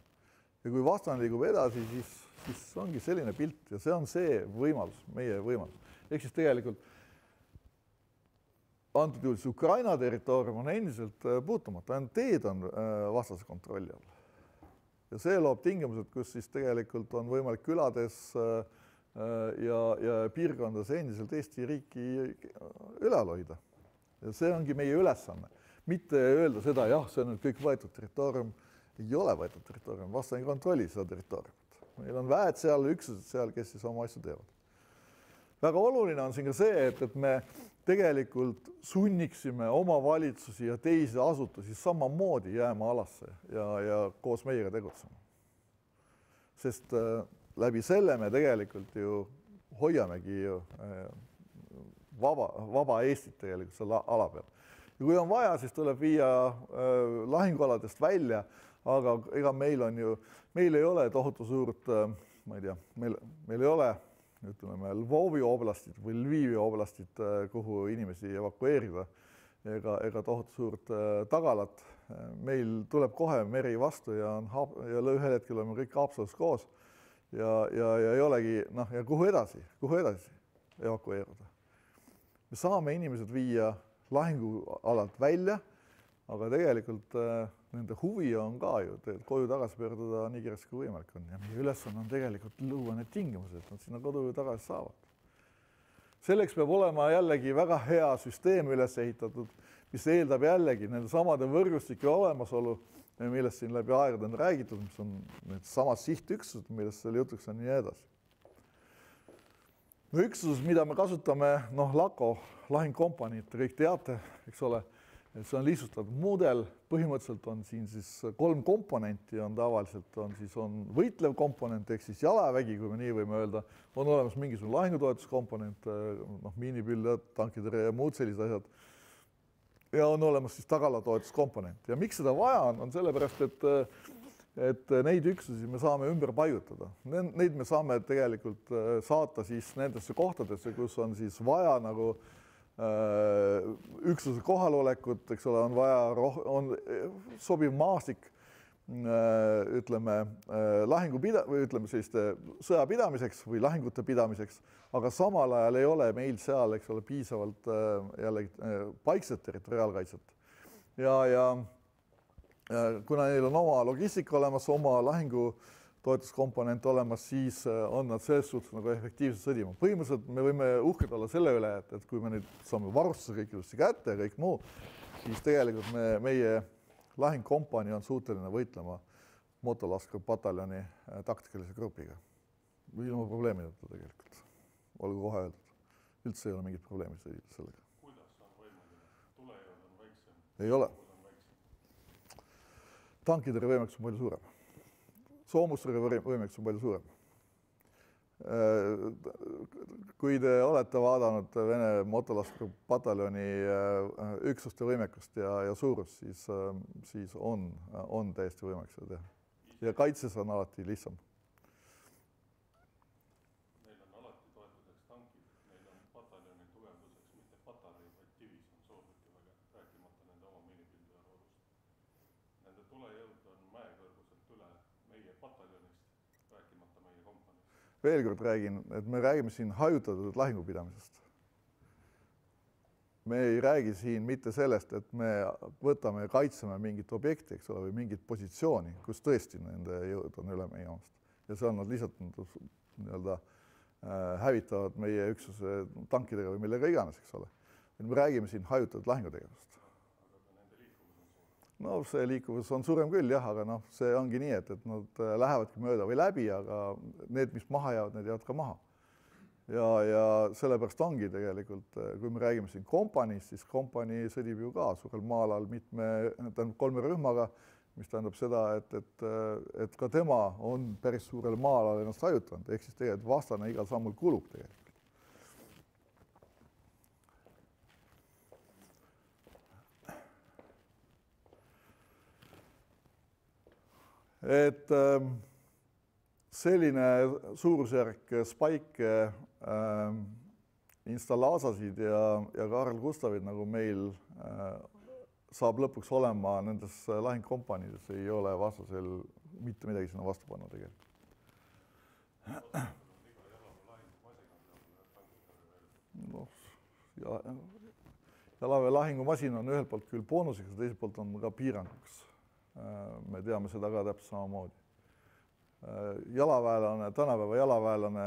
Ja kui vastane liigub edasi, siis ongi selline pilt ja see on see võimalus, meie võimalus. Ehk siis tegelikult antud juhul Ukraina territoorium on endiselt puutumata, ainult teed on vastase kontrolli all. Ja see loob tingimused, kus siis tegelikult on võimalik külades ja piirkondades endiselt Eesti riiki ülal hoida. Ja see ongi meie ülesanne. Mitte öelda seda, jah, see on kõik võetud territoorium, ei ole võetud territoorium, vastane ei kontrolli seda territooriumit. Meil on väed seal, üksused seal, kes siis oma asju teevad. Väga oluline on siin ka see, et me tegelikult sunniksime oma valitsusi ja teisi asutusi samamoodi jääma alasse ja koos meiega tegutsema. Sest läbi selle me tegelikult ju hoiamegi ju vaba Eestit tegelikult selle ala peal. Ja kui on vaja, siis tuleb viia lahingualadest välja, aga ega meil ei ole tohutu suurt, ma ei tea, meil ei ole ütleme, Lvovi oblastit või Lvivi oblastit, kuhu inimesi evakueerida, ega tohutu suurt tagalat. Meil tuleb kohe meri vastu ja ühel hetkel oleme kõik Haapsalus koos ja ei olegi, ja kuhu edasi evakueeruda. Me saame inimesed viia lahingualalt välja, aga tegelikult nende huvi on ka ju koju tagasi pöörduda nii kiiresti kui võimalik on. Ja meie ülesanne on tegelikult luua need tingimused, et nad sinna kodu tagasi saavad. Selleks peab olema jällegi väga hea süsteem üles ehitatud, mis eeldab jällegi nende samade võrgustike olemasolu, millest siin läbi aegade on räägitud, mis on need samad sihtüksused, millest selle jutuks on nii edasi. Üksus, mida me kasutame, LAKO, lahingkompaniid, te kõik teate, eks ole, see on lihtsustatud mudel, põhimõtteliselt on siin siis 3 komponenti, tavaliselt on võitlev komponent, ehk siis jalavägi, kui me nii võime öelda, on olemas mingisugune lahingutoetuskomponent, miinipüljad, tankitõrje ja muud sellised asjad, ja on olemas siis tagalatoetuskomponent. Ja miks seda vaja on sellepärast, et neid üksusi me saame ümber paigutada. Neid me saame tegelikult saata siis nendesse kohtadesse, kus on siis vaja nagu üksuse kohalolekut, eks ole, on vaja, on sobiv maastik, ütleme, selliste sõjapidamiseks või lahingute pidamiseks, aga samal ajal ei ole meil seal, eks ole, piisavalt jällegi paikset territoriaalkaitset. Ja kuna neil on oma logistika olemas, oma lahingutoetuskomponent olemas, siis on nad selles suhtes nagu efektiivselt sõdima. Põhimõtteliselt me võime uhked olla selle üle, et kui me nüüd saame varustuse kõik ilusti kätte ja kõik muu, siis tegelikult meie lahingkompanii on suuteline võitlema motolaskurpataljoni taktikalise grupiga. Ilma probleemideta tegelikult, olgu kohe öeldud. Üldse ei ole mingit probleemi sellega. Kuidas on võimalik? Tulejõud on väiksem? Ei ole. Tankitõrje võimekus on palju suurem. Soomustõrje võimekus on palju suurem. kui te olete vaadanud Vene motolaskurpataljoni üksuste võimekust ja suurust, siis on täiesti võimalik seda teha. Ja kaitses on alati lihtsam. Meil on alati toetuseks tankid, meil on pataljoni tugevduseks mitte patarei, vaid division suurtükiväge, rääkimata nende oma miinipildujärvorust. Nende tulejõud on mäekõrguselt üle meie pataljonist, rääkimata meie kompanist. Veel kord räägin, et me räägime siin hajutatud lahingupidamisest. Me ei räägi siin mitte sellest, et me võtame ja kaitseme mingit objekti, eks ole, või mingit positsiooni, kus tõesti nende jõud on üle meie omast. Ja seal nad lihtsalt nii-öelda hävitavad meie üksuse tankidega või millega iganes, eks ole. Me räägime siin hajutatud lahingutegevust. No see liikuvus on suurem küll, jah, aga noh, see ongi nii, et nad lähevadki mööda või läbi, aga need, mis maha jäävad, need jäävad ka maha. Ja sellepärast ongi tegelikult, kui me räägime siin kompaniist, siis kompanii sõdib ju ka suurel maalal kolme rühmaga, mis tähendab seda, et ka tema on päris suurel maalal ennast hajutanud, ehk siis tegelikult vastane igal sammul kulub tegelikult. Et selline suurusjärk Spike installaasasid ja Karl Gustavid, nagu meil saab lõpuks olema nendes lahingkompaniides, ei ole vastasel mitte midagi sinna vastu panna tegelikult. No, jalaväe lahingumasin on ühelt poolt küll boonuseks ja teiselt poolt on ka piiranguks. Me teame seda ka täpselt samamoodi. Tänapäeva jalaväelane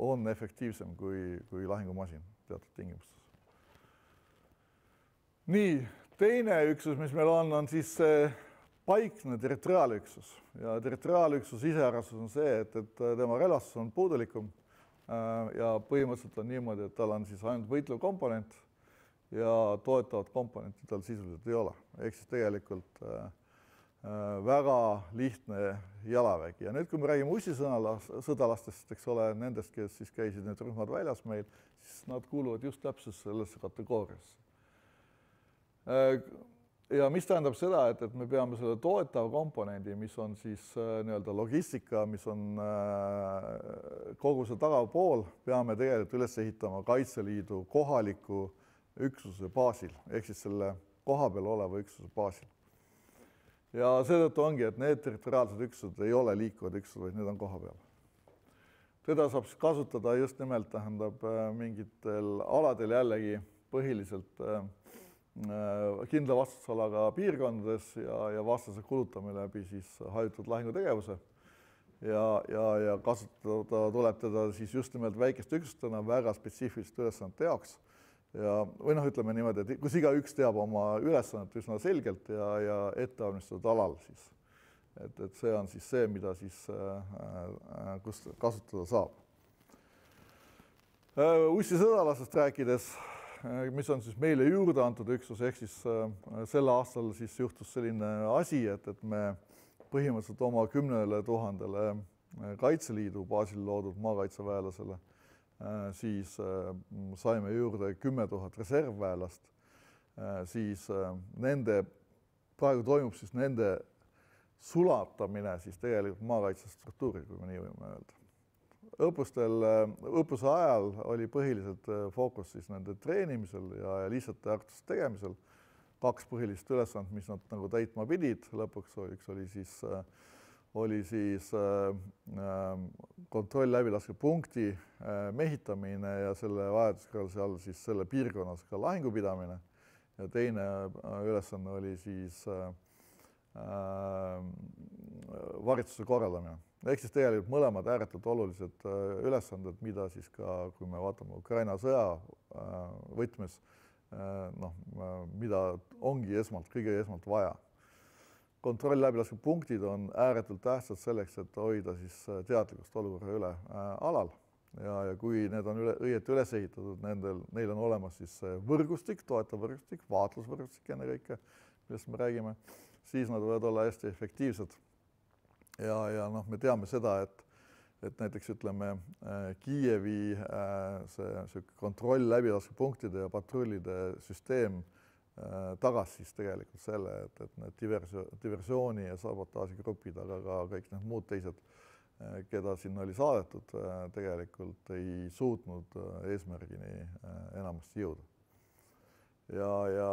on efektiivsem kui lahingumasin teatud tingimustes. Nii, teine üksus, mis meil on siis paikne territoriaalüksus. Ja territoriaalüksus iseärasus on see, et tema relvastus on puudulikum ja põhimõtteliselt on niimoodi, et tal on siis ainult võitlev komponent ja toetavat komponenti tal sisuliselt ei ole. Ehk siis tegelikult väga lihtne jalavägi. Ja nüüd, kui me räägime ussisõdalastest, eks ole, nendest, kes siis käisid need rühmad väljas meil, siis nad kuuluvad just täpselt sellesse kategooriasse. Ja mis tähendab seda, et me peame selle toetava komponendi, mis on siis nii-öelda logistika, mis on kogu see tagapool, peame tegelikult üles ehitama Kaitseliidu kohaliku üksuse baasil, ehk siis selle kohapeal oleva üksuse baasil. Ja seetõttu ongi, et need territoriaalsed üksused ei ole liikuvad üksused, vaid need on koha peal. Teda saab kasutada just nimelt, tähendab, mingitel aladel jällegi põhiliselt kindla vastusalaga piirkondades ja vastase kulutame läbi siis hajutatud lahingutegevuse ja kasutada tuleb teda siis just nimelt väikeste üksustena väga spetsiifiliste ülesannete jaoks. Või noh, ütleme niimoodi, et kus igaüks teab oma ülesannet üsna selgelt ja ettevalmistatud alal siis. Et see on siis see, mida siis kus kasutada saab. Ussisõdalasest rääkides, mis on siis meile juurde antud üksus, ehk siis sel aastal siis juhtus selline asi, et me põhimõtteliselt oma 10 000 Kaitseliidu baasil loodud maakaitseväelasele siis saime juurde 10 000 reservväelast, siis praegu toimub siis nende sulatamine siis tegelikult maakaitsestruktuuri, kui me nii võime öelda. Õppuse ajal oli põhiliselt fookus siis nende treenimisel ja lihtsalt harjutuste tegemisel. 2 põhilist ülesannet, mis nad nagu täitma pidid, lõpuks üks oli siis kontroll läbilaskepunkti mehitamine ja selle vajadusega seal siis selle piirkonnas ka lahingupidamine ja teine ülesanne oli siis varistuse korraldamine. Ehk siis tegelikult mõlemad ääretult olulised ülesanded, mida siis ka, kui me vaatame Ukraina sõja võtmes, mida ongi kõige esmalt vaja. Kontroll läbilaskepunktid on ääretult tähtsad selleks, et hoida siis teadlikkust olukorra üle alal ja kui need on õieti üles ehitatud, neil on olemas siis võrgustik, toetav võrgustik, vaatlusvõrgustik ennekõike, millest me räägime, siis nad võivad olla hästi efektiivsed. Ja me teame seda, et näiteks ütleme Kiievi see kontroll läbilaskepunktide ja patrullide süsteem tagas siis tegelikult selle, et need diversiooni ja sabotaažigrupid, aga ka kõik need muud teised, keda sinna oli saadetud, tegelikult ei suutnud eesmärgini enamasti jõuda. Ja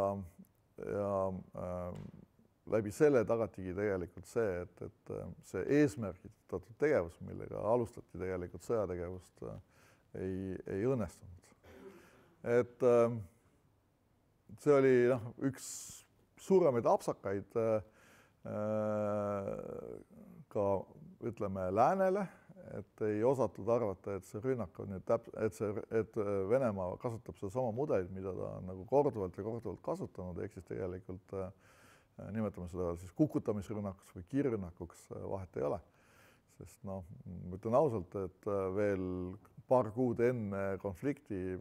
läbi selle tagatigi tegelikult see, et see eesmärgistatud tegevus, millega alustati tegelikult sõjategevust, ei õnnestunud. Et see oli üks suuremaid apsakaid ka ütleme läänele, et ei osatud arvata, et see rünnak on nüüd et Venemaa kasutab seda sama mudelit, mida ta on nagu korduvalt kasutanud, ehk siis tegelikult nimetame seda siis kukutamisrünnakuks või kiirrünnakuks, vahet ei ole. Sest ma ütlen ausalt, et veel paar kuud enne konflikti,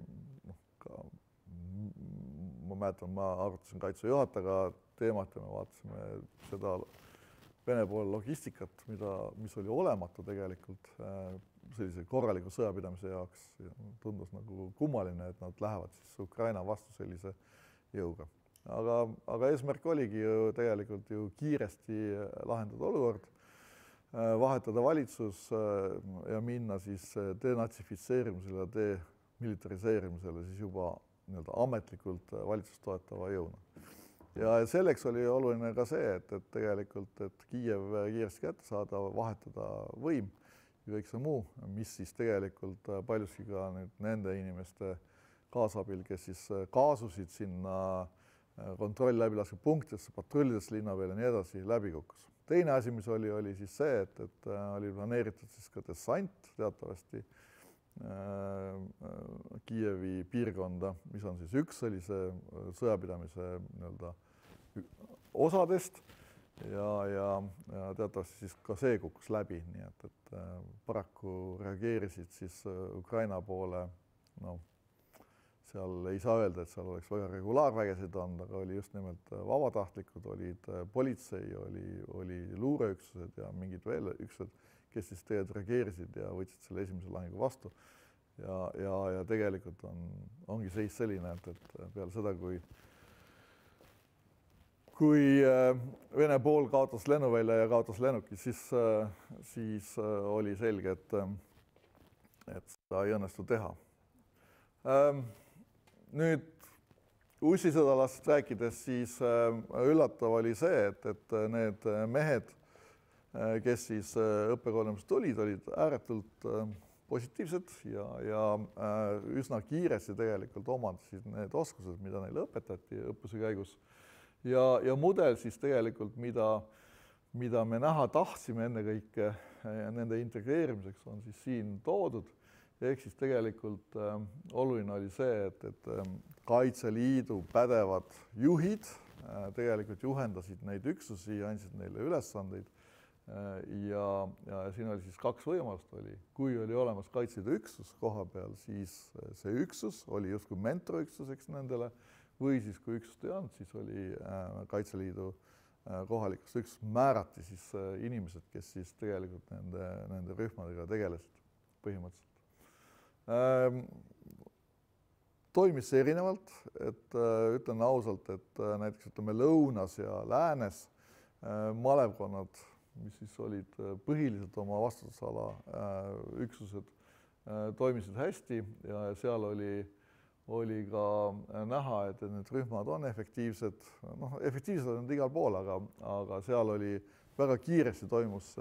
ma mäletan, ma arutasin Kaitseväe juhatajaga teemat ja me vaatasime seda Vene poole logistikat, mis oli olematu tegelikult sellise korraliku sõjapidamise jaoks. Tundus nagu kummaline, et nad lähevad siis Ukraina vastu sellise jõuga. Aga eesmärk oligi ju tegelikult kiiresti lahendada olukord, vahetada valitsus ja minna siis denatsifitseerimisele ja demilitariseerimisele siis juba ametlikult valitsust toetava jõuna. Ja selleks oli oluline ka see, et tegelikult, et Kiiev kiiresti kätte saada, vahetada võim ja kõik see muu, mis siis tegelikult paljuski ka nende inimeste kaasabil, kes siis kaasusid sinna kontroll läbilaskepunktidesse, patrullidesse linna peal ja nii edasi, läbi kukkus. Teine asi, mis oli siis see, et oli planeeritud siis ka dessant teatavasti Kiievi piirkonda, mis on siis üks sellise sõjapidamise osadest ja teatavasti siis ka see kukkus läbi, nii et paraku reageerisid siis Ukraina poole, seal ei saa öelda, et seal oleks väga regulaarvägesid olnud, aga oli just nimelt vabatahtlikud, olid politsei, oli luureüksused ja mingid veel üksused, kes siis tegelikult reageerisid ja võtsid selle esimese lahingu vastu. Ja tegelikult ongi seis selline, et peale seda, kui Vene pool kaotas lennuvälja ja kaotas lennukid, siis oli selge, et seda ei õnnestu teha. Nüüd ussisõdalast rääkides, siis üllatav oli see, et need mehed, kes siis õppekoolmusest olid ääretult positiivsed ja üsna kiiresti tegelikult omandasid need oskused, mida neile õpetati õppuse käigus. Ja mudel siis tegelikult, mida me näha tahtsime ennekõike nende integreerimiseks, on siis siin toodud. Ehk siis tegelikult oluline oli see, et Kaitseliidu pädevad juhid tegelikult juhendasid neid üksusi ja andsid neile ülesandeid. Ja siin oli siis kaks võimalust. Kui oli olemas Kaitseliidu üksus koha peal, siis see üksus oli justkui mentorüksuseks nendele, või siis kui üksust ei olnud, siis oli Kaitseliidu kohalikust üksus määrati siis inimesed, kes siis tegelikult nende rühmadega tegelesid põhimõtteliselt. Toimis see erinevalt, et ütlen ausalt, et näiteks ütleme lõunas ja läänes malevkonnad, mis siis olid põhiliselt oma vastutusala üksused, toimisid hästi ja seal oli ka näha, et need rühmad on efektiivsed. Efektiivsed on igal pool, aga seal oli väga kiiresti toimus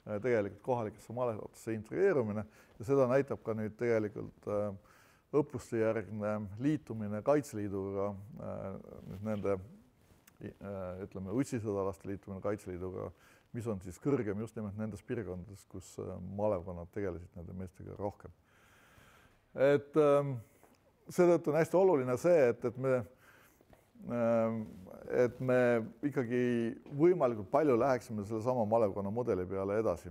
tegelikult kohalikesse malevatesse integreerumine ja seda näitab ka nüüd tegelikult õppuste järgne liitumine Kaitseliiduga, nende, ütleme, ussisõdalaste liitumine Kaitseliiduga, mis on siis kõrgem just nimelt nendes piirkondades, kus malevkonnad tegelesid nende meestega rohkem. Et seetõttu on hästi oluline see, et me ikkagi võimalikult palju läheksime selle sama malevkonna mudeli peale edasi,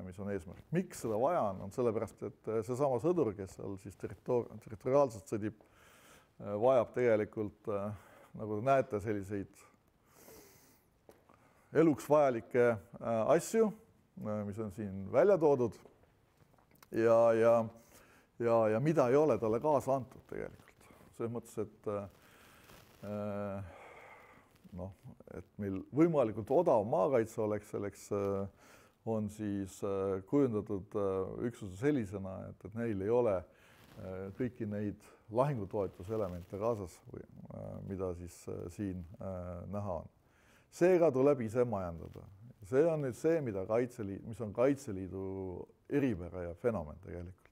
mis on eesmärk. Miks seda vaja on sellepärast, et see sama sõdur, kes seal siis territoriaalselt sõdib, vajab tegelikult, nagu te näete, selliseid eluks vajalikke asju, mis on siin välja toodud. ja mida ei ole talle kaasa antud tegelikult. Selles mõttes, et noh, et meil võimalikult odav maakaitse oleks, selleks on siis kujundatud üksuse sellisena, et neil ei ole kõiki neid lahingutoetuselemente kaasas, mida siis siin näha on. Seega tuleb ise majandada. See on nüüd see, mis on Kaitseliidu eripära ja fenomen tegelikult.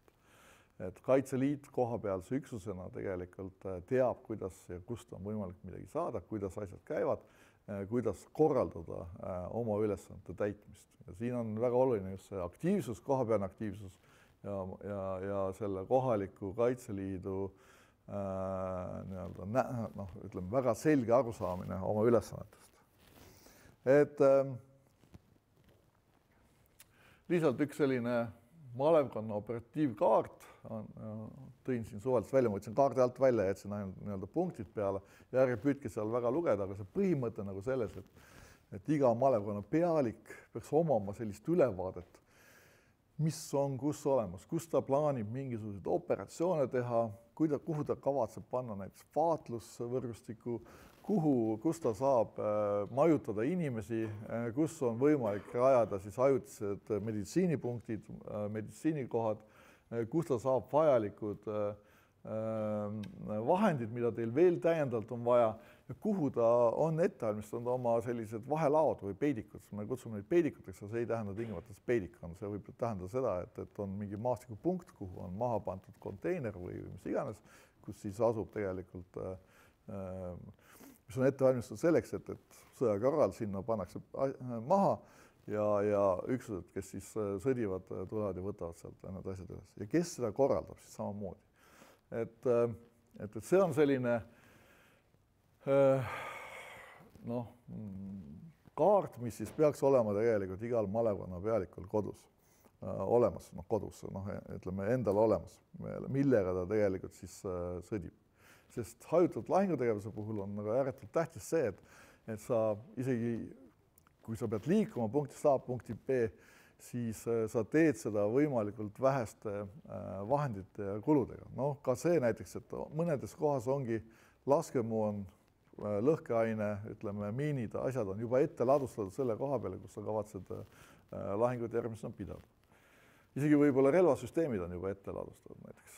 Et Kaitseliit kohapealse üksusena tegelikult teab, kuidas ja kust on võimalik midagi saada, kuidas asjad käivad, kuidas korraldada oma ülesannete täitmist. Ja siin on väga oluline just see aktiivsus, kohapealne aktiivsus ja selle kohaliku Kaitseliidu ütleme, väga selge arusaamine oma ülesannetest. Et lihtsalt üks selline malevkonna operatiivkaart tõin siin suvaliselt välja, ma võtsin kaardi alt välja, jätsin ainult punktid peale ja ärge püüdke seal väga lugeda, aga see põhimõte nagu selles, et iga malevkonna pealik peaks omama sellist ülevaadet, mis on kus olemas, kus ta plaanib mingisuguseid operatsioone teha, kuhu ta kavatseb panna näiteks vaatlusvõrgustiku, kus ta saab majutada inimesi, kus on võimalik rajada siis ajutised meditsiinipunktid, meditsiinikohad, kus ta saab vajalikud vahendid, mida teil veel täiendavalt on vaja ja kuhu ta on ette valmistanud oma sellised vahelaod või peidikud. Me kutsume neid peidikuteks, aga see ei tähenda tingimata peidik on. See võib tähendada seda, et on mingi maastikupunkt, kuhu on maha pandud konteiner või mis iganes, kus siis asub tegelikult mis on ette valmistatud selleks, et sõja korral sinna pannakse maha ja üksused, kes siis sõdivad, tulevad ja võtavad sealt need asjad üles. Ja kes seda korraldab siis samamoodi? Et see on selline kaart, mis siis peaks olema tegelikult igal malevkonna pealikul kodus olemas, ütleme endal olemas, millega ta tegelikult siis sõdib. Sest hajutatud lahingutegevuse puhul on ääretult tähtis see, et sa isegi, kui sa pead liikuma punktist A punkti B, siis sa teed seda võimalikult väheste vahendite ja kuludega. Ka see näiteks, et mõnedes kohas ongi laskemoon, lõhkeaine, ütleme, miinid, asjad on juba ette ladustatud selle koha peale, kus sa kavatsed lahingut järgmisena pidada. Isegi võib-olla relvasüsteemid on juba ette ladustatud näiteks,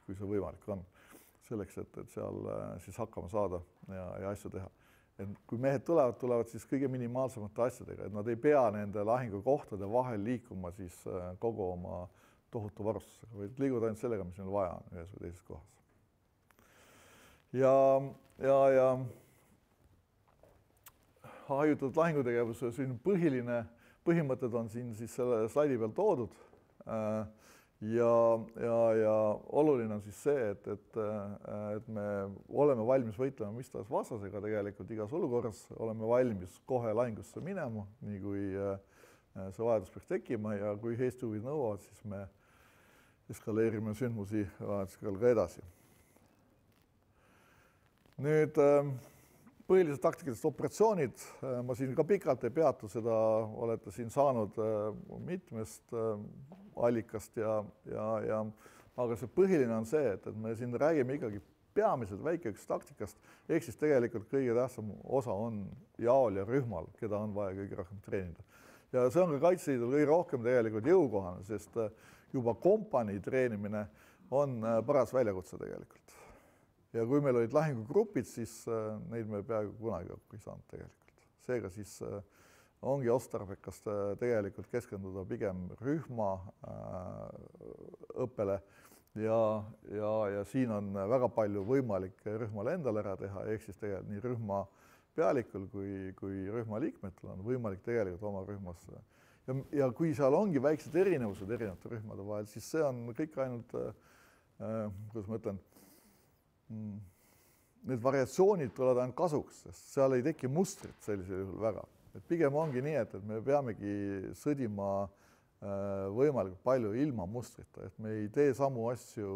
kui see võimalik on. Selleks, et seal siis hakkama saada ja asju teha. Et kui mehed tulevad siis kõige minimaalsemate asjadega, et nad ei pea nende lahingukohtade vahel liikuma siis kogu oma tohutu varustusega, vaid liiguvad ainult sellega, mis neil vaja on ühes või teises kohas. Ja hajutatud lahingutegevuse põhimõtted on siin siis selle slaidi peal toodud. Ja oluline on siis see, et me oleme valmis võitlema mis tahes vastasega tegelikult igas olukorras, oleme valmis kohe lahingusse minema, nii kui see vajadus peaks tekkima ja kui Eesti huvid nõuavad, siis me eskaleerime sündmusi vajadusega ka edasi. Nüüd põhilised taktikalised operatsioonid, ma siin ka pikalt ei peatu, seda olete siin saanud mitmest allikast aga see põhiline on see, et me siin räägime ikkagi peamiselt väikeüksuse taktikast, ehk siis tegelikult kõige tähtsam osa on jaol ja rühmal, keda on vaja kõige rohkem treenida. Ja see on ka Kaitseliidul kõige rohkem tegelikult jõukohane, sest juba kompanii treenimine on paras väljakutse tegelikult. Ja kui meil olid lahingugrupid, siis neid me peaaegu kunagi kokku ei saanud tegelikult. Seega siis ongi otstarbekas tegelikult keskenduda pigem rühma õppele ja siin on väga palju võimalik rühmale endale ära teha, ehk siis tegelikult nii rühma pealikul kui rühma liikmetel on võimalik tegelikult oma rühmas. Ja kui seal ongi väiksed erinevused erinevate rühmade vahel, siis see on kõik ainult, kuidas ma ütlen, need variatsioonid tulevad ainult kasuks, sest seal ei teki mustrit sellisel juhul väga. Et pigem ongi nii, et me peamegi sõdima võimalikult palju ilma mustrita, et me ei tee samu asju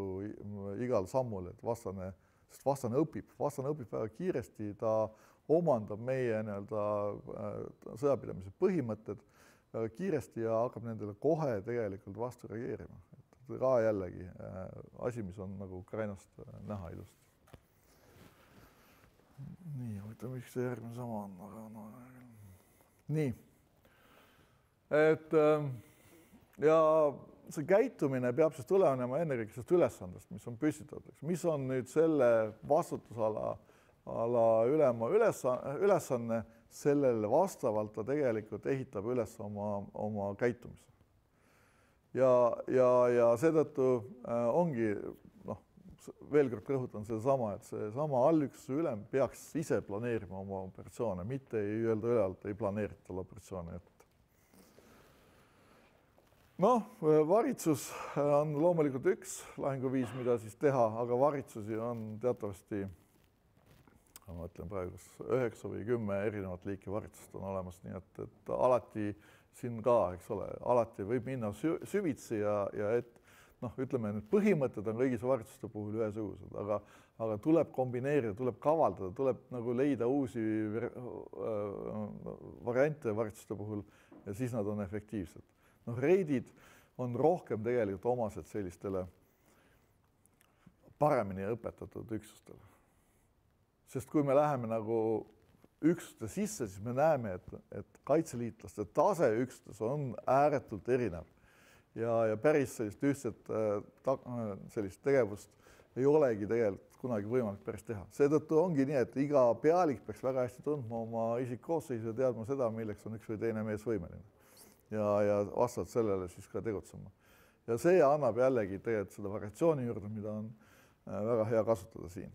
igal sammul, et vastane õpib väga kiiresti, ta omandab meie sõjapidamise põhimõtted kiiresti ja hakkab nendele kohe tegelikult vastu reageerima. ka jällegi asi, mis on nagu Ukrainast näha ilusti. Nii, huvitav, miks see järgmine sama on, aga no, nii. Et ja see käitumine peab siis tulenema ennekõike sellest ülesandest, mis on püstitatud. Mis on nüüd selle vastutusala ülema ülesanne, sellele vastavalt ta tegelikult ehitab üles oma käitumise. Ja seetõttu ongi, veel kord rõhutan sedasama, et seesama allüksuse ülem peaks ise planeerima oma operatsioone, mitte ei öelda ülalt, ei planeerita operatsioone ette. Varitsus on loomulikult üks lahinguviis, mida siis teha, aga varitsusi on teatavasti, ma ütlen praegu 9 või 10 erinevat liiki varitsust on olemas, nii et alati siin ka, eks ole, alati võib minna süvitsi ja et ütleme, need põhimõtted on kõigis varitsuste puhul ühesugused, aga tuleb kombineerida, tuleb kavaldada, tuleb nagu leida uusi variante varitsuste puhul ja siis nad on efektiivsed. Reidid on rohkem tegelikult omased sellistele paremini õpetatud üksustele. Sest kui me läheme nagu üksuste sisse, siis me näeme, et kaitseliitlaste tase üksustes on ääretult erinev. Ja päris sellist ühtset sellist tegevust ei olegi tegelikult kunagi võimalik päris teha. Seetõttu ongi nii, et iga pealik peaks väga hästi tundma oma isikkoosseisu ja teadma seda, milleks on üks või teine mees võimeline. Ja vastavalt sellele siis ka tegutsema. Ja see annab jällegi tegelikult seda variatsiooni juurde, mida on väga hea kasutada siin.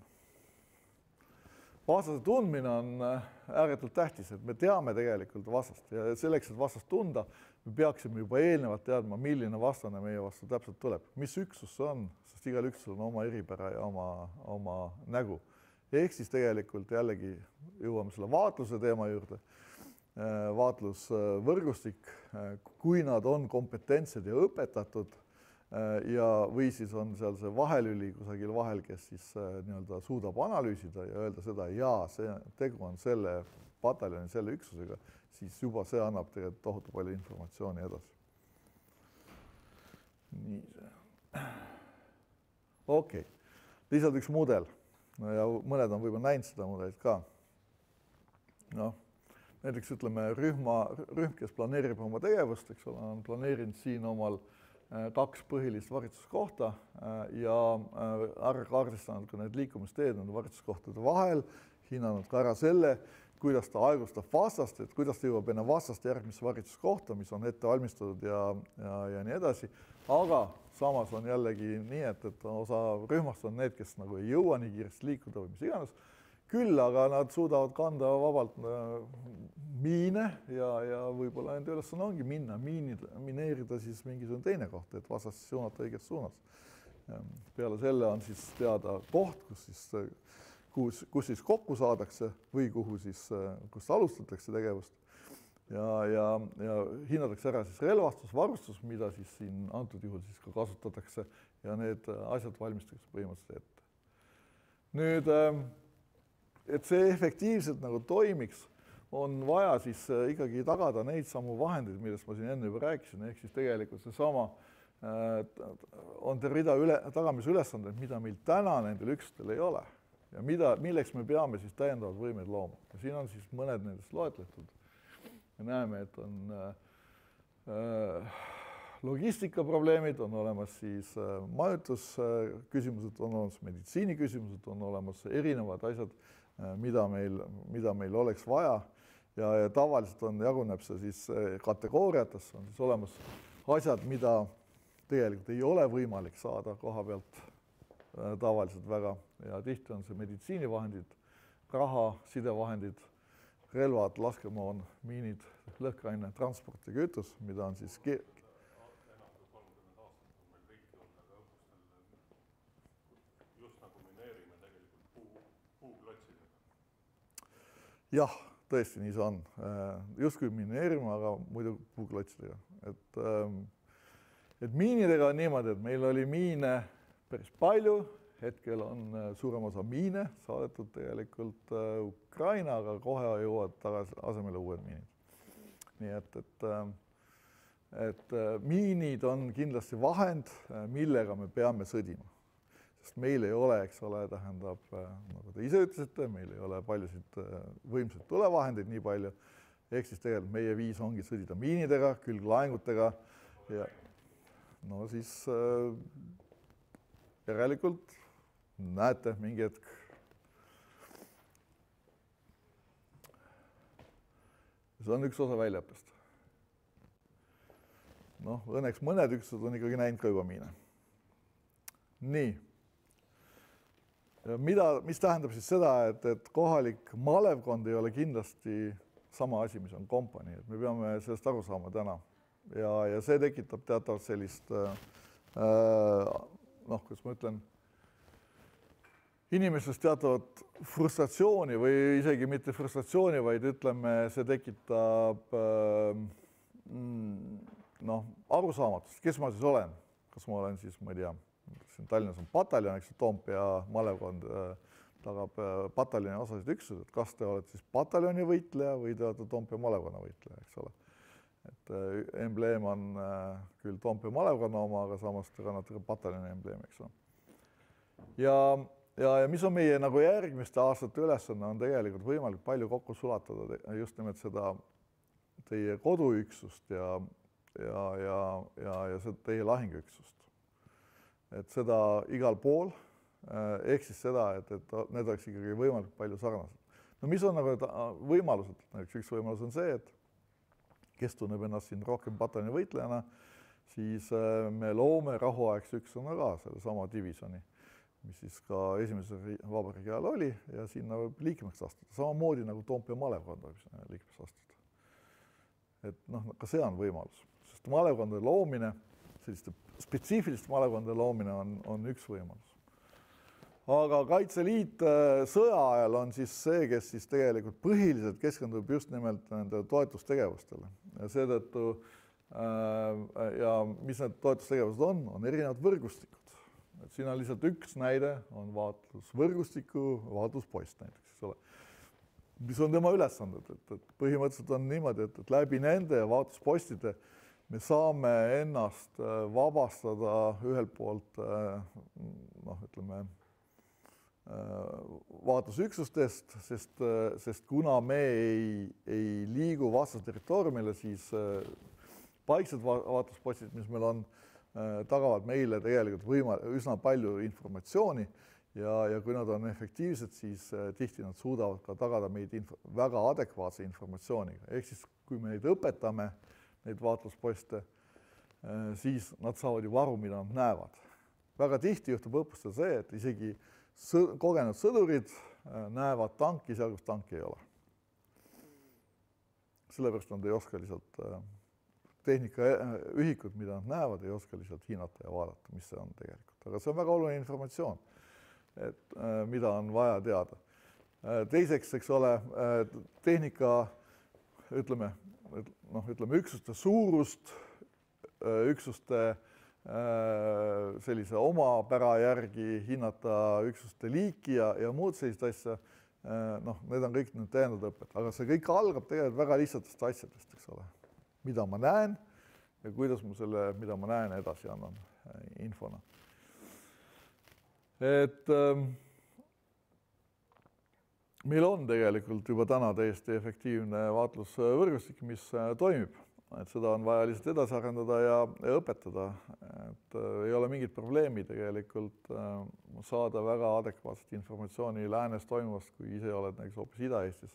Vastase tundmine on ääretult tähtis, et me teame tegelikult vastast ja selleks, et vastast tunda, me peaksime juba eelnevalt teadma, milline vastane meie vastu täpselt tuleb. Mis üksus see on, sest igal üksusel on oma eripära ja oma nägu. Ehk siis tegelikult jällegi jõuame selle vaatluse teema juurde. Vaatlusvõrgustik, kui nad on kompetentsed ja õpetatud või siis on seal see vahelüli kusagil vahel, kes siis nii-öelda suudab analüüsida ja öelda seda, jaa, see tegu on selle pataljoni, selle üksusega, siis juba see annab tegelikult tohutu palju informatsiooni edasi. Nii see. Okei. Lihtsalt üks mudel ja mõned on võib-olla näinud seda mudelit ka. Näiteks ütleme rühm, kes planeerib oma tegevust, eks ole, on planeerinud siin omal 2 põhilist varitsuskohta ja ära kaardistanud ka need liikumisteed nende varitsuskohtade vahel, hinnanud ka ära selle, kuidas ta aegustab vastast, et kuidas ta jõuab enne vastast järgmisse varitsuskohta, mis on ette valmistatud ja nii edasi. Aga samas on jällegi nii, et osa rühmast on need, kes nagu ei jõua nii kiiresti liikuda või mis iganes. Küll, aga nad suudavad kanda vabalt miine ja võib-olla nende ülesanne ongi minna, mineerida siis mingisugune teine koht, et vastast suunata õiges suunas. Peale selle on siis teada koht, kus siis kokku saadakse või kus alustatakse tegevust ja hinnatakse ära siis relvastus, varustus, mida siis siin antud juhul siis ka kasutatakse ja need asjad valmistatakse põhimõtteliselt ette. Nüüd et see efektiivselt nagu toimiks, on vaja siis ikkagi tagada neid samu vahendeid, millest ma siin enne juba rääkisin, ehk siis tegelikult seesama on terve rida tagamisülesandeid, mida meil täna nendel üksustel ei ole ja milleks me peame siis täiendavad võimeid looma. Ja siin on siis mõned nendest loetletud. Me näeme, et on logistikaprobleemid, on olemas siis majutusküsimused, on olemas meditsiiniküsimused, on olemas erinevad asjad, mida meil oleks vaja ja tavaliselt jaguneb see siis kategooriatesse, on siis olemas asjad, mida tegelikult ei ole võimalik saada koha pealt tavaliselt väga ja tihti on see meditsiinivahendid, raha, sidevahendid, relvad, laskemoon, miinid, lõhkeaine, transport ja kütus, mida on siis jah, tõesti nii see on. Justkui mineerima, aga muidu puuklotsidega. Et miinidega on niimoodi, et meil oli miine päris palju, hetkel on suurem osa miine saadetud tegelikult Ukraina, aga kohe jõuavad tagasi asemele uued miinid. Nii et et miinid on kindlasti vahend, millega me peame sõdima. Sest meil ei ole, eks ole, tähendab, nagu te ise ütlesite, meil ei ole paljusid võimsaid tulevahendeid nii palju. Ehk siis tegelikult meie viis ongi sõdida miinidega, külglaengutega ja no siis järelikult näete mingi hetk. See on üks osa väljaõppest. Noh, õnneks mõned üksused on ikkagi näinud ka juba miine. Nii. Mis tähendab siis seda, et kohalik malevkond ei ole kindlasti sama asi, mis on kompanii. Me peame sellest aru saama täna. Ja see tekitab teatavalt sellist, noh, kuidas ma ütlen, inimestest teatavat frustratsiooni või isegi mitte frustratsiooni, vaid ütleme, see tekitab noh, arusaamatust, kes ma siis olen. Kas ma olen siis, ma ei tea, siin Tallinnas on pataljon, eks Toompea malevkond tagab pataljoni osasid üksused. Kas te olete siis pataljoni võitleja või te olete Toompea malevkonna võitleja, eks ole. Et embleem on küll Toompea malevkonna oma, aga samas te kannate ka pataljoni embleem, eks ole. Ja mis on meie nagu järgmiste aastate ülesanne on tegelikult võimalik palju kokku sulatada just nimelt seda teie koduüksust ja seda teie lahinguüksust. Et seda igal pool, ehk siis seda, et need oleks ikkagi võimalik palju sarnased. No mis on nagu võimalused? Üks võimalus on see, et kes tunneb ennast siin rohkem pataljoni võitlejana, siis me loome rahuaegse üksusena ka selle sama divisjoni, mis siis ka esimese vabariigi ajal oli ja sinna võib liikmeks astuda. Samamoodi nagu Toompea malevkond võib liikmeks astuda. Et noh, ka see on võimalus, sest malevkondade loomine, selliste spetsiifiliste malevkondade loomine on üks võimalus. Aga Kaitseliit sõja ajal on siis see, kes siis tegelikult põhiliselt keskendub just nimelt nende toetustegevustele. Ja seetõttu, ja mis need toetustegevused on erinevad võrgustikud. Et siin on lihtsalt üks näide, on vaatlusvõrgustiku vaatluspost näiteks, eks ole. Mis on tema ülesanded, et põhimõtteliselt on niimoodi, et läbi nende vaatluspostide me saame ennast vabastada ühelt poolt, noh, ütleme, vaatlusüksustest, sest kuna me ei liigu vastase territooriumile, siis paiksed vaatluspostid, mis meil on, tagavad meile tegelikult üsna palju informatsiooni ja kui nad on efektiivsed, siis tihti nad suudavad ka tagada meid väga adekvaatse informatsiooniga. Ehk siis, kui me neid õpetame, neid vaatlusposte, siis nad saavad ju aru, mida nad näevad. Väga tihti juhtub õppustel see, et isegi kogenud sõdurid näevad tanki seal, kus tanki ei ole. Sellepärast nad ei oska lihtsalt tehnikaühikud, mida nad näevad, ei oska lihtsalt hinnata ja vaadata, mis see on tegelikult. Aga see on väga oluline informatsioon, et mida on vaja teada. Teiseks, eks ole, tehnika, ütleme, üksuste suurust, üksuste sellise omapära järgi hinnata üksuste liiki ja muud sellist asja, noh, need on kõik nüüd täiendavad õpped, aga see kõik algab tegelikult väga lihtsatest asjadest, eks ole. Mida ma näen ja kuidas ma selle, mida ma näen, edasi annan infona. Et meil on tegelikult juba täna täiesti efektiivne vaatlusvõrgustik, mis toimib. Et seda on vaja lihtsalt edasi arendada ja õpetada. Et ei ole mingit probleemi tegelikult saada väga adekvaatset informatsiooni läänes toimuvast, kui ise oled näiteks hoopis Ida-Eestis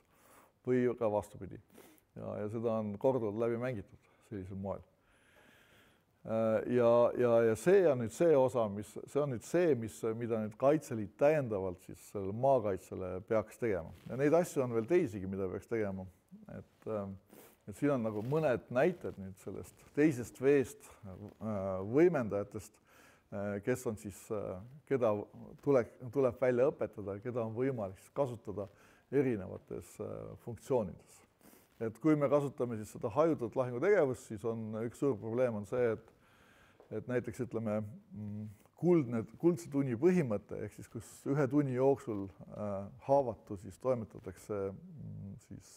või ka vastupidi. Ja seda on korduvalt läbi mängitud sellisel moel. Ja see on nüüd see osa, mida nüüd Kaitseliit täiendavalt siis selle maakaitsele peaks tegema. Ja neid asju on veel teisigi, mida peaks tegema. Et siin on nagu mõned näited nüüd sellest teisest veest võimendajatest, kes on siis, keda tuleb välja õpetada, keda on võimalik kasutada erinevates funktsioonides. Et kui me kasutame siis seda hajutatud lahingutegevust, siis on üks suur probleem on see, et näiteks ütleme kuldse tunni põhimõte, ehk siis kus ühe tunni jooksul haavatu siis toimetatakse siis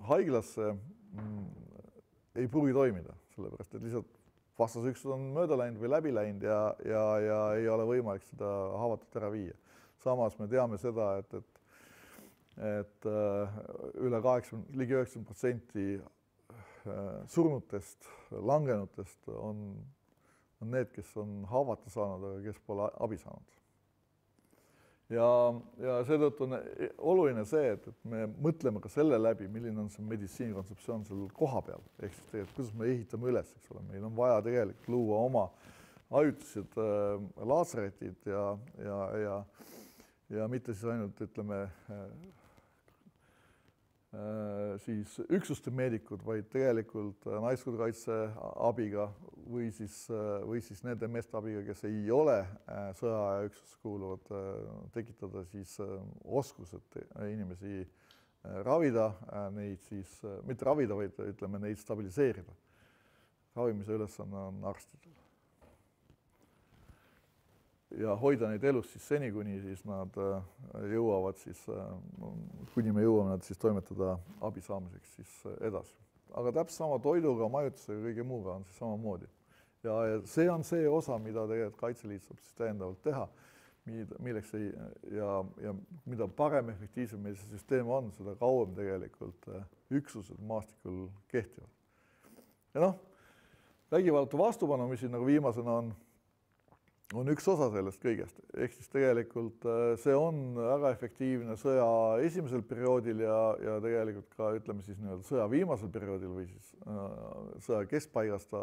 haiglasse ei pruugi toimida, sellepärast et lihtsalt vastasüksus on mööda läinud või läbi läinud ja ei ole võimalik seda haavatut ära viia. Samas me teame seda, et üle 80, ligi 90% surnutest, langenutest on need, kes on haavata saanud, aga kes pole abi saanud. Ja seetõttu on oluline see, et me mõtleme ka selle läbi, milline on see meditsiinikontseptsioon seal koha peal. Ehk siis tegelikult, kuidas me ehitame üles, eks ole. Meil on vaja tegelikult luua oma ajutised laatsaretid ja mitte siis ainult, ütleme, siis üksuste meedikud, vaid tegelikult naiskodukaitse abiga või siis nende meeste abiga, kes ei ole sõjaaja üksuses kuuluvad, tekitada siis oskused inimesi ravida, neid siis, mitte ravida, vaid ütleme, neid stabiliseerida. Ravimise ülesanne on arstidel. Ja hoida neid elus siis seni, kuni siis nad jõuavad siis, kuni me jõuame nad siis toimetada abi saamiseks siis edasi. Aga täpselt sama toiduga, majutusega, kõige muuga on siis samamoodi. Ja see on see osa, mida tegelikult Kaitseliit saab siis täiendavalt teha, milleks ja mida parem efektiivsem meil see süsteem on, seda kauem tegelikult üksused maastikul kehtivad. Ja noh, vägivallatu vastupanu, mis siin nagu viimasena on üks osa sellest kõigest. Ehk siis tegelikult see on väga efektiivne sõja esimesel perioodil ja tegelikult ka, ütleme siis sõja viimasel perioodil või siis sõja keskpaigas ta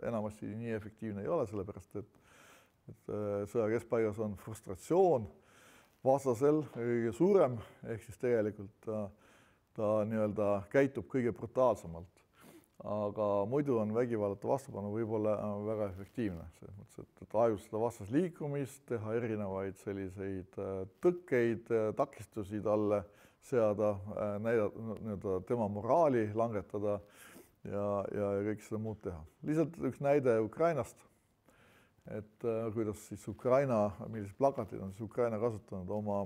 enamasti nii efektiivne ei ole, sellepärast et sõja keskpaigas on frustratsioon vastasel kõige suurem, ehk siis tegelikult ta nii-öelda käitub kõige brutaalsemalt. Aga muidu on vägivallatu vastupanu võib-olla väga efektiivne. Selles mõttes, et aeglustada vastasliikumist, teha erinevaid selliseid tõkkeid, takistusi talle seada, näidata tema moraali langetada ja kõik seda muud teha. Lihtsalt üks näide Ukrainast, et kuidas siis Ukraina, millised plakatid on siis Ukraina kasutanud oma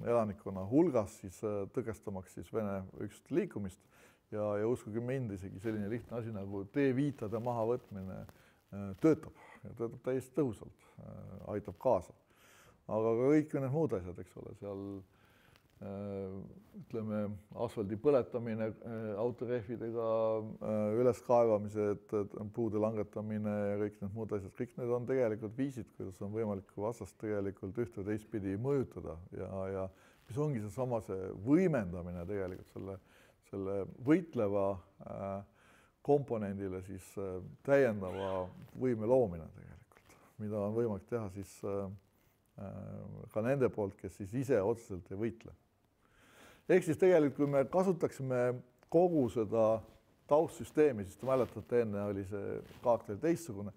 elanikkonna hulgas siis tõkestamaks siis Vene üksuste liikumist. Ja uskuge mind, isegi selline lihtne asi nagu T-viitade mahavõtmine töötab ja töötab täiesti tõhusalt, aitab kaasa. Aga ka kõik need muud asjad, eks ole, seal ütleme asfaldi põletamine, autorehvidega üleskaevamised, puude langetamine ja kõik need muud asjad, kõik need on tegelikult viisid, kuidas on võimalik vastast tegelikult üht või teistpidi mõjutada ja mis ongi seesama see võimendamine tegelikult selle võitleva komponendile siis täiendava võime loomine tegelikult, mida on võimalik teha siis ka nende poolt, kes siis ise otseselt ei võitle. Ehk siis tegelikult, kui me kasutaksime kogu seda taustsüsteemi, siis te mäletate, enne oli see kaart veel teistsugune,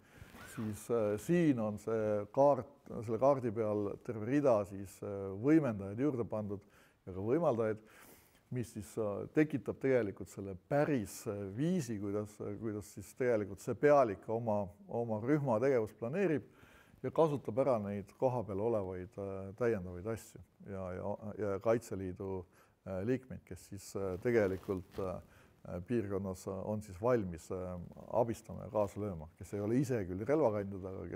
siis siin on see kaart, selle kaardi peal terve rida siis võimendajaid juurde pandud ja ka võimaldajaid, mis siis tekitab tegelikult selle päris viisi, kuidas siis tegelikult see pealik oma rühma tegevust planeerib ja kasutab ära neid koha peal olevaid täiendavaid asju ja Kaitseliidu liikmeid, kes siis tegelikult piirkonnas on siis valmis abistama ja kaasa lööma, kes ei ole ise küll relvakandjad, aga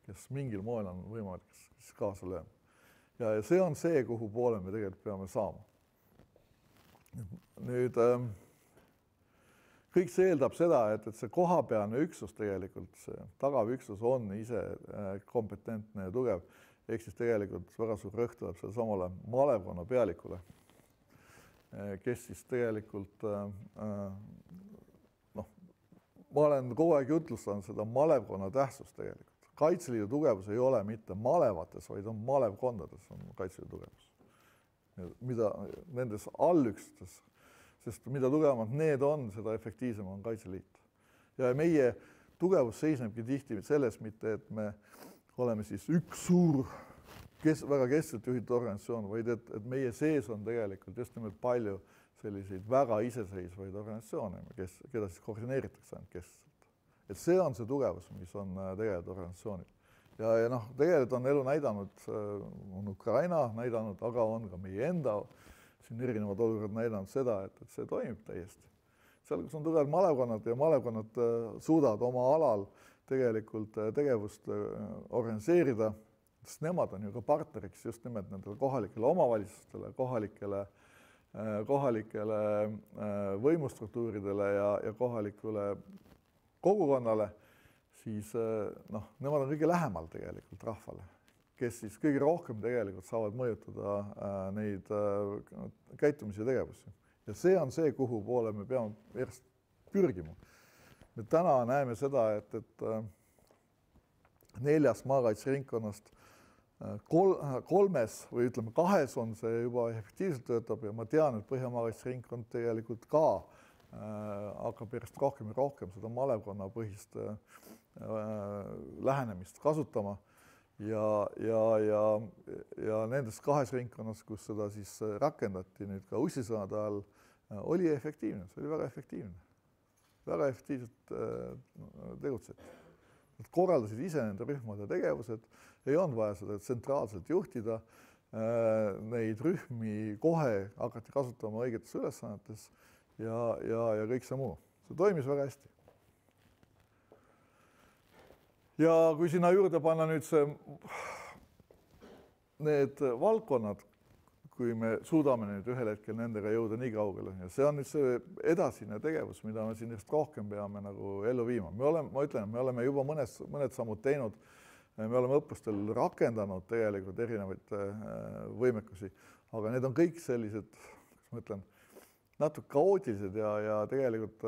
kes mingil moel on võimalik siis kaasa lööma. Ja see on see, kuhu poole me tegelikult peame saama. Nüüd kõik see eeldab seda, et see kohapealne üksus tegelikult, see tagav üksus on ise kompetentne ja tugev, ehk siis tegelikult väga suur rõhk tuleb selle samale malevkonna pealikule, kes siis tegelikult, ma olen kogu aeg jutlustanud seda malevkonna tähtsust tegelikult. Kaitseliidu tugevus ei ole mitte malevates, vaid on malevkondades on Kaitseliidu tugevus. Mida nendes allüksustes, sest mida tugevamad need on, seda efektiivsem on Kaitseliit. Ja meie tugevus seisnebki tihti selles mitte, et me oleme siis üks suur, väga kestselt juhitud organisatsioon, vaid et meie sees on tegelikult just nimelt palju selliseid väga iseseisvaid organisatsioone, keda siis koordineeritakse ainult kestselt. Et see on see tugevus, mis on tegelikult organisatsioonil. Ja tegelikult on elu näidanud, on Ukraina näidanud, aga on ka meie enda siin erinevad olukorrad näidanud seda, et see toimib täiesti. seal, kus on tugevad malevkonnad ja malevkonnad suudavad oma alal tegelikult tegevust organiseerida, sest nemad on ju ka partneriks just nimelt nendele kohalikele omavalitsustele, kohalikele võimustruktuuridele ja kohalikule kogukonnale, siis noh, nemad on kõige lähemal tegelikult rahvale, kes siis kõige rohkem tegelikult saavad mõjutada neid käitumisi ja tegevusi. Ja see on see, kuhu poole me peame järjest pürgima. Me täna näeme seda, et 4 maakaitseringkonnast 3 või ütleme 2 on see juba efektiivselt töötab ja ma tean, et Põhja-maakaitseringkond tegelikult ka hakkab järjest rohkem ja rohkem seda malevkonna põhist lähenemist kasutama ja nendes 2 ringkonnas, kus seda siis rakendati nüüd ka ussisõnade all, oli efektiivne, see oli väga efektiivne. Väga efektiivselt tegutseid. Nad korraldasid ise nende rühmade tegevused, ei olnud vaja seda tsentraalselt juhtida, neid rühmi kohe hakati kasutama õigetes ülesannetes ja kõik see muu. See toimis väga hästi. Ja kui sinna juurde panna nüüd need valdkonnad, kui me suudame nüüd ühel hetkel nendega jõuda nii kaugele. Ja see on nüüd see edasine tegevus, mida me siin just rohkem peame nagu ellu viima. Ma ütlen, me oleme juba mõned sammud teinud. Me oleme õppustel rakendanud tegelikult erinevaid võimekusi, aga need on kõik sellised, kas ma ütlen, natuke kaootilised ja tegelikult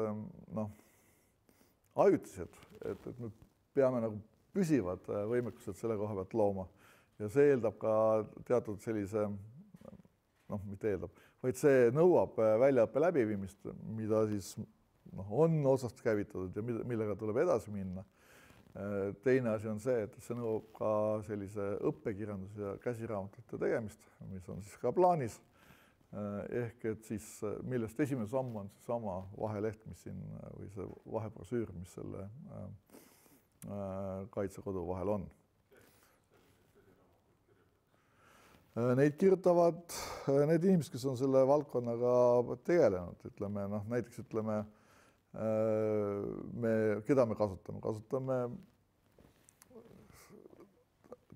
ajutised, et me peame nagu püsivad võimekused selle koha pealt looma. Ja see eeldab ka teatud sellise mitte eeldab, vaid see nõuab väljaõppe läbiviimist, mida siis on osast käivitatud ja millega tuleb edasi minna. Teine asi on see, et see nõuab ka sellise õppekirjandus- ja käsiraamatute tegemist, mis on siis ka plaanis. Ehk et siis, millest esimene samm on see sama vaheleht, mis siin või see vahebrosüür, mis selle kaitsekodu vahel on. Neid kirjutavad need inimesed, kes on selle valdkonnaga tegelenud, ütleme, näiteks ütleme, keda me kasutame. Kasutame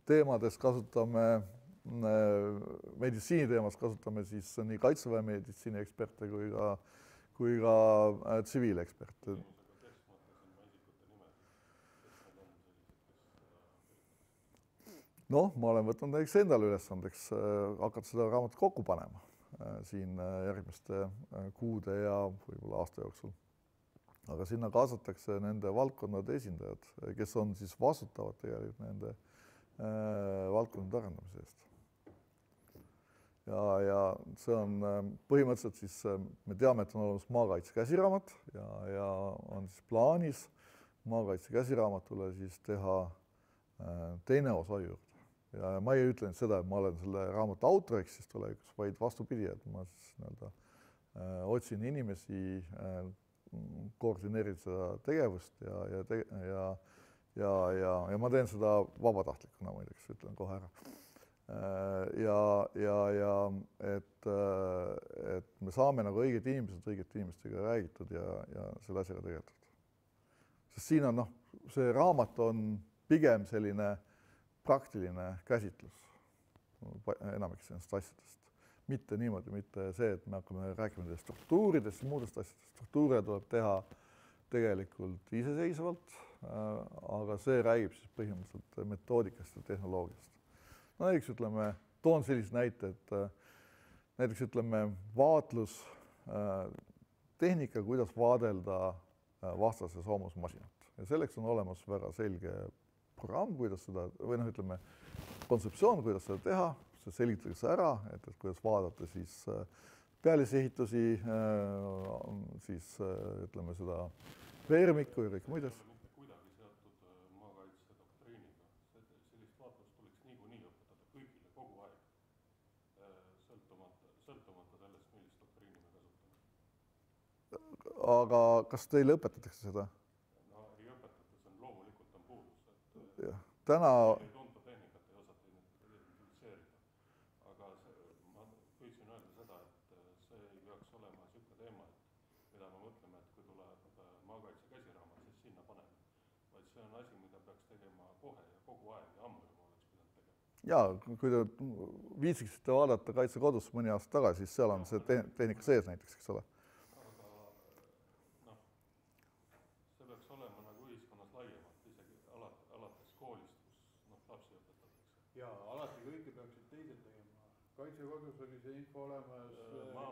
teemades, kasutame meditsiiniteemas, kasutame siis nii kaitseväe meditsiini eksperte kui ka tsiviileksperte. Ma olen võtnud näiteks endale ülesandeks hakata seda raamatut kokku panema siin järgmiste kuude ja võib-olla aasta jooksul. Aga sinna kaasatakse nende valdkonnade esindajad, kes on siis vastutavad tegelikult nende valdkonnade arendamise eest. Ja see on põhimõtteliselt siis, me teame, et on olemas maakaitse käsiraamat ja on siis plaanis maakaitse käsiraamatule siis teha teine osa juurde. Ja ma ei ütle seda, et ma olen selle raamatu autoriks siis tulevikus, vaid vastupidi, et ma siis otsin inimesi, koordineerin seda tegevust ja ma teen seda vabatahtlikuna muideks, ütlen kohe ära. Et me saame nagu õigete inimestega räägitud ja selle asjaga tegeletud. Sest siin on, see raamat on pigem selline praktiline käsitlus enamik sellest asjadest. Mitte niimoodi, mitte see, et me hakkame rääkima struktuuridest ja muudest asjadest. Struktuure tuleb teha tegelikult iseseisvalt, aga see räägib siis põhimõtteliselt metoodikast ja tehnoloogiast. Näiteks ütleme, toon sellise näite, et näiteks ütleme vaatlus tehnika, kuidas vaadelda vastase soomusmasinat. Ja selleks on olemas väga selge programm, kuidas seda, või ütleme, kontseptsioon, kuidas seda teha, see selgitatakse ära, et kuidas vaadata siis pealisehitusi, siis ütleme seda veermikku ja kõik muid asju. Kuidagi seotud maakaitse doktriiniga. Sellist vaatlust tuleks niikuinii õpetada kõigile kogu aeg, sõltumata sellest, millist doktriini me kasutame. Aga kas teile õpetatakse seda? Täna ei tunta tehnikat, ei osata identifitseerida. Aga ma püüdsin öelda seda, et see ei peaks olema niisugune teema, mida me mõtleme, et see on asi, mida peaks tegema kohe ja kogu aeg ja ammu juba oleks pidanud tegema. Ja kui te viitsiksite vaadata Kaitsekodus mõni aasta tagasi, siis seal on see tehnika sees näiteks, eks ole. Aga see peaks olema nagu ühiskonnas laiemalt, isegi alates koolist, kus lapsi õpetatakse. Ja alati kõike peaksid teised tegema. Kaitsekodus oli see info olemas,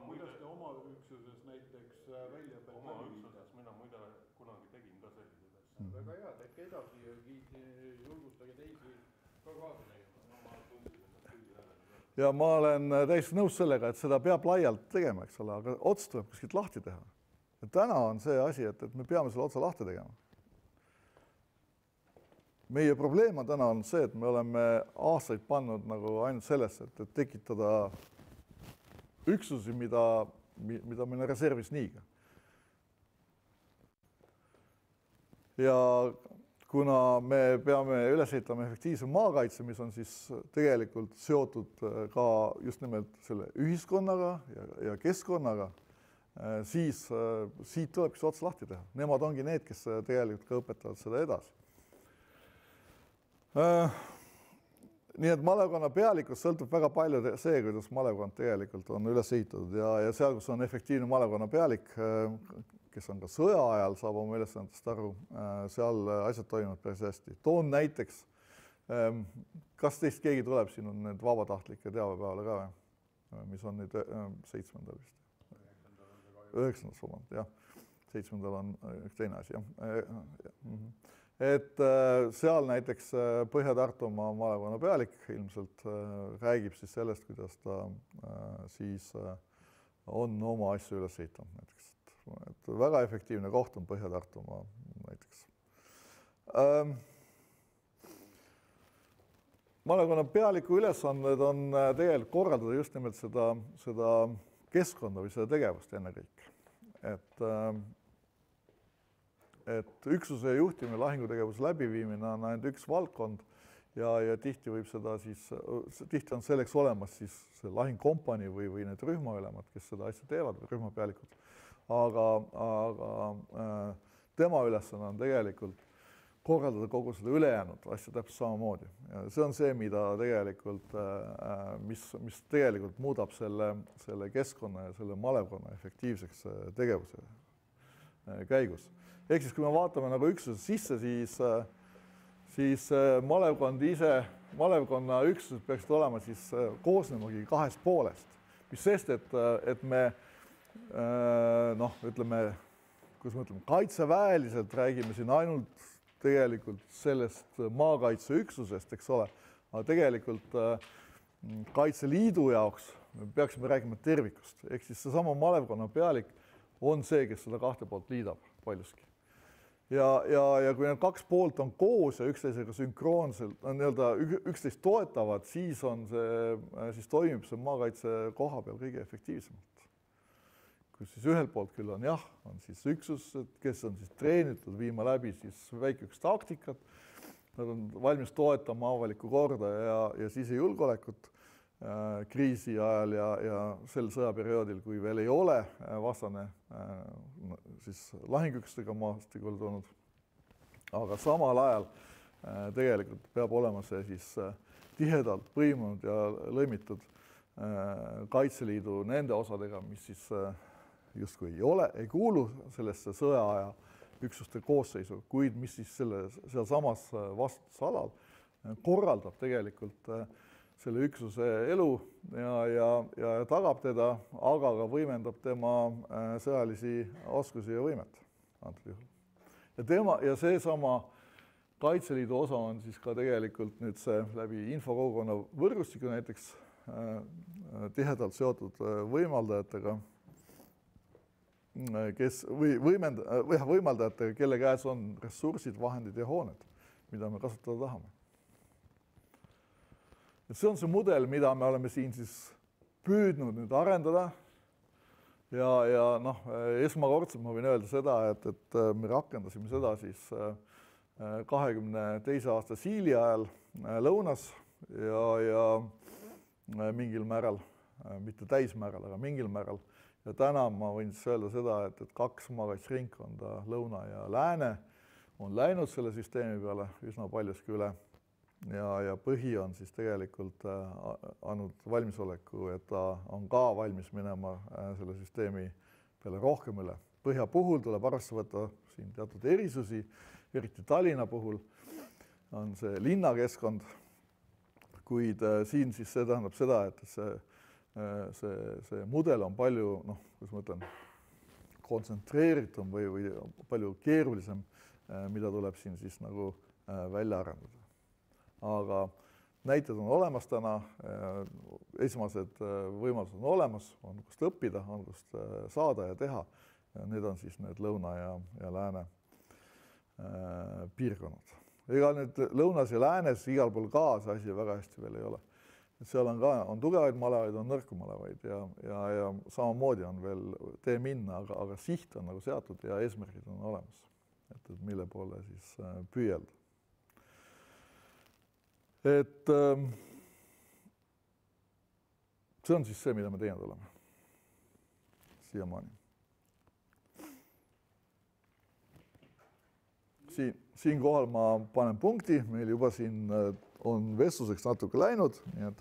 kuidas te oma üksuses näiteks väljaõpet oma üksuses mina muide kunagi tegin ka selliseid asju. Väga hea, tehke edasi ja julgustage teisi ka kaasa tegema. Ja ma olen täiesti nõus sellega, et seda peab laialt tegema, eks ole, aga ots tuleb kuskilt lahti teha. Ja täna on see asi, et me peame selle otsa lahti tegema. Meie probleem on täna on see, et me oleme aastaid pannud nagu ainult sellesse, et tekitada üksusi, mida meil on reservis niiga. Ja kuna me peame üles ehitama efektiivse maakaitse, mis on siis tegelikult seotud ka just nimelt selle ühiskonnaga ja keskkonnaga, siis siit tulebki see ots lahti teha. Nemad ongi need, kes tegelikult ka õpetavad seda edasi. Nii et malevkonna pealikust sõltub väga palju see, kuidas malevkond tegelikult on üles ehitatud ja seal, kus on efektiivne malevkonna pealik, kes on ka sõja ajal, saab oma ülesandest aru, seal asjad toimuvad päris hästi. Toon näiteks, kas teist keegi tuleb siin on need vabatahtlike teabepäevale ka või? Mis on nüüd 7. vist? 9. vabandust, jah. 7. on üks teine asi, jah. Et seal näiteks Põhja-Tartumaa malevkonna pealik ilmselt räägib siis sellest, kuidas ta siis on oma asju üles ehitanud näiteks. Et väga efektiivne koht on Põhja-Tartumaa näiteks. Malevkonna pealiku ülesanded on tegelikult korraldada just nimelt seda keskkonda või seda tegevust ennekõike. Et üksuse juhtimine, lahingutegevuse läbiviimine on ainult üks valdkond ja tihti võib seda siis, tihti on selleks olemas siis see lahingkompanii või need rühmaülemad, kes seda asja teevad, rühmapealikud. Aga tema ülesanne on tegelikult korraldada kogu seda ülejäänud asja täpselt samamoodi. Ja see on see, mida tegelikult, mis tegelikult muudab selle keskkonna ja selle malevkonna efektiivseks tegevuse käigus. Ehk siis, kui me vaatame nagu üksuse sisse, siis malevkonna üksused peaksid olema siis koosnemagi 2 poolest. Mis sest, et me ütleme, kaitseväeliselt räägime siin ainult tegelikult sellest maakaitseüksusest, eks ole, aga tegelikult Kaitseliidu jaoks me peaksime räägima tervikust. Ehk siis seesama malevkonna pealik on see, kes seda 2 poolt liidab paljuski. Ja kui need 2 poolt on koos ja üksteisega sünkroonselt üksteist toetavad, siis toimib see maakaitse koha peal kõige efektiivsemalt. Kus siis ühelt poolt küll on on siis üksused, kes on siis treenitud viima läbi siis väikeüks taktikat. Nad on valmis toetama avalikku korda ja sisejulgeolekut kriisi ajal ja sel sõjaperioodil, kui veel ei ole vastane siis lahingüksustega maastikule tulnud. Aga samal ajal tegelikult peab olema see siis tihedalt põimunud ja lõimitud Kaitseliidu nende osadega, mis siis justkui ei kuulu sellesse sõjaaja üksuste koosseisu, kuid mis siis sealsamas vastutusalal korraldab tegelikult selle üksuse elu ja tagab teda, aga ka võimendab tema sõjalisi oskusi ja võimet antud juhul. Ja seesama Kaitseliidu osa on siis ka tegelikult nüüd see läbi infokogukonna võrgustiku näiteks tihedalt seotud võimaldajatega, võimaldajatega, kelle käes on ressursid, vahendid ja hooned, mida me kasutada tahame. Et see on see mudel, mida me oleme siin siis püüdnud nüüd arendada ja esmakordselt ma võin öelda seda, et me rakendasime seda siis 22. aasta siili ajal lõunas ja mingil määral, mitte täismääral, aga mingil määral. Ja täna ma võin siis öelda seda, et 2 maakaitseringkonda lõuna ja lääne on läinud selle süsteemi peale üsna paljuski üle ja põhi on siis tegelikult andnud valmisoleku, et ta on ka valmis minema selle süsteemi peale rohkem üle. Põhja puhul tuleb arvesse võtta siin teatud erisusi, eriti Tallinna puhul on see linnakeskkond, kuid siin siis see tähendab seda, et see mudel on palju, kuidas ma ütlen, kontsentreeritum või palju keerulisem, mida tuleb siin siis nagu välja arendada. Aga näited on olemas täna, esmased võimalused on olemas, on kust õppida, on kust saada ja teha. Ja need on siis need lõuna ja lääne piirkonnad. Ega nüüd lõunas ja läänes igal pool ka see asi väga hästi veel ei ole. Seal on tugevaid malevaid, on nõrku malevaid ja samamoodi on veel tee minna, aga siht on nagu seatud ja eesmärgid on olemas, et mille poole siis püüelda. Et see on siis see, mida me teinud oleme siiamaani. Siinkohal ma panen punkti, meil juba siin on vestluseks natuke läinud, nii et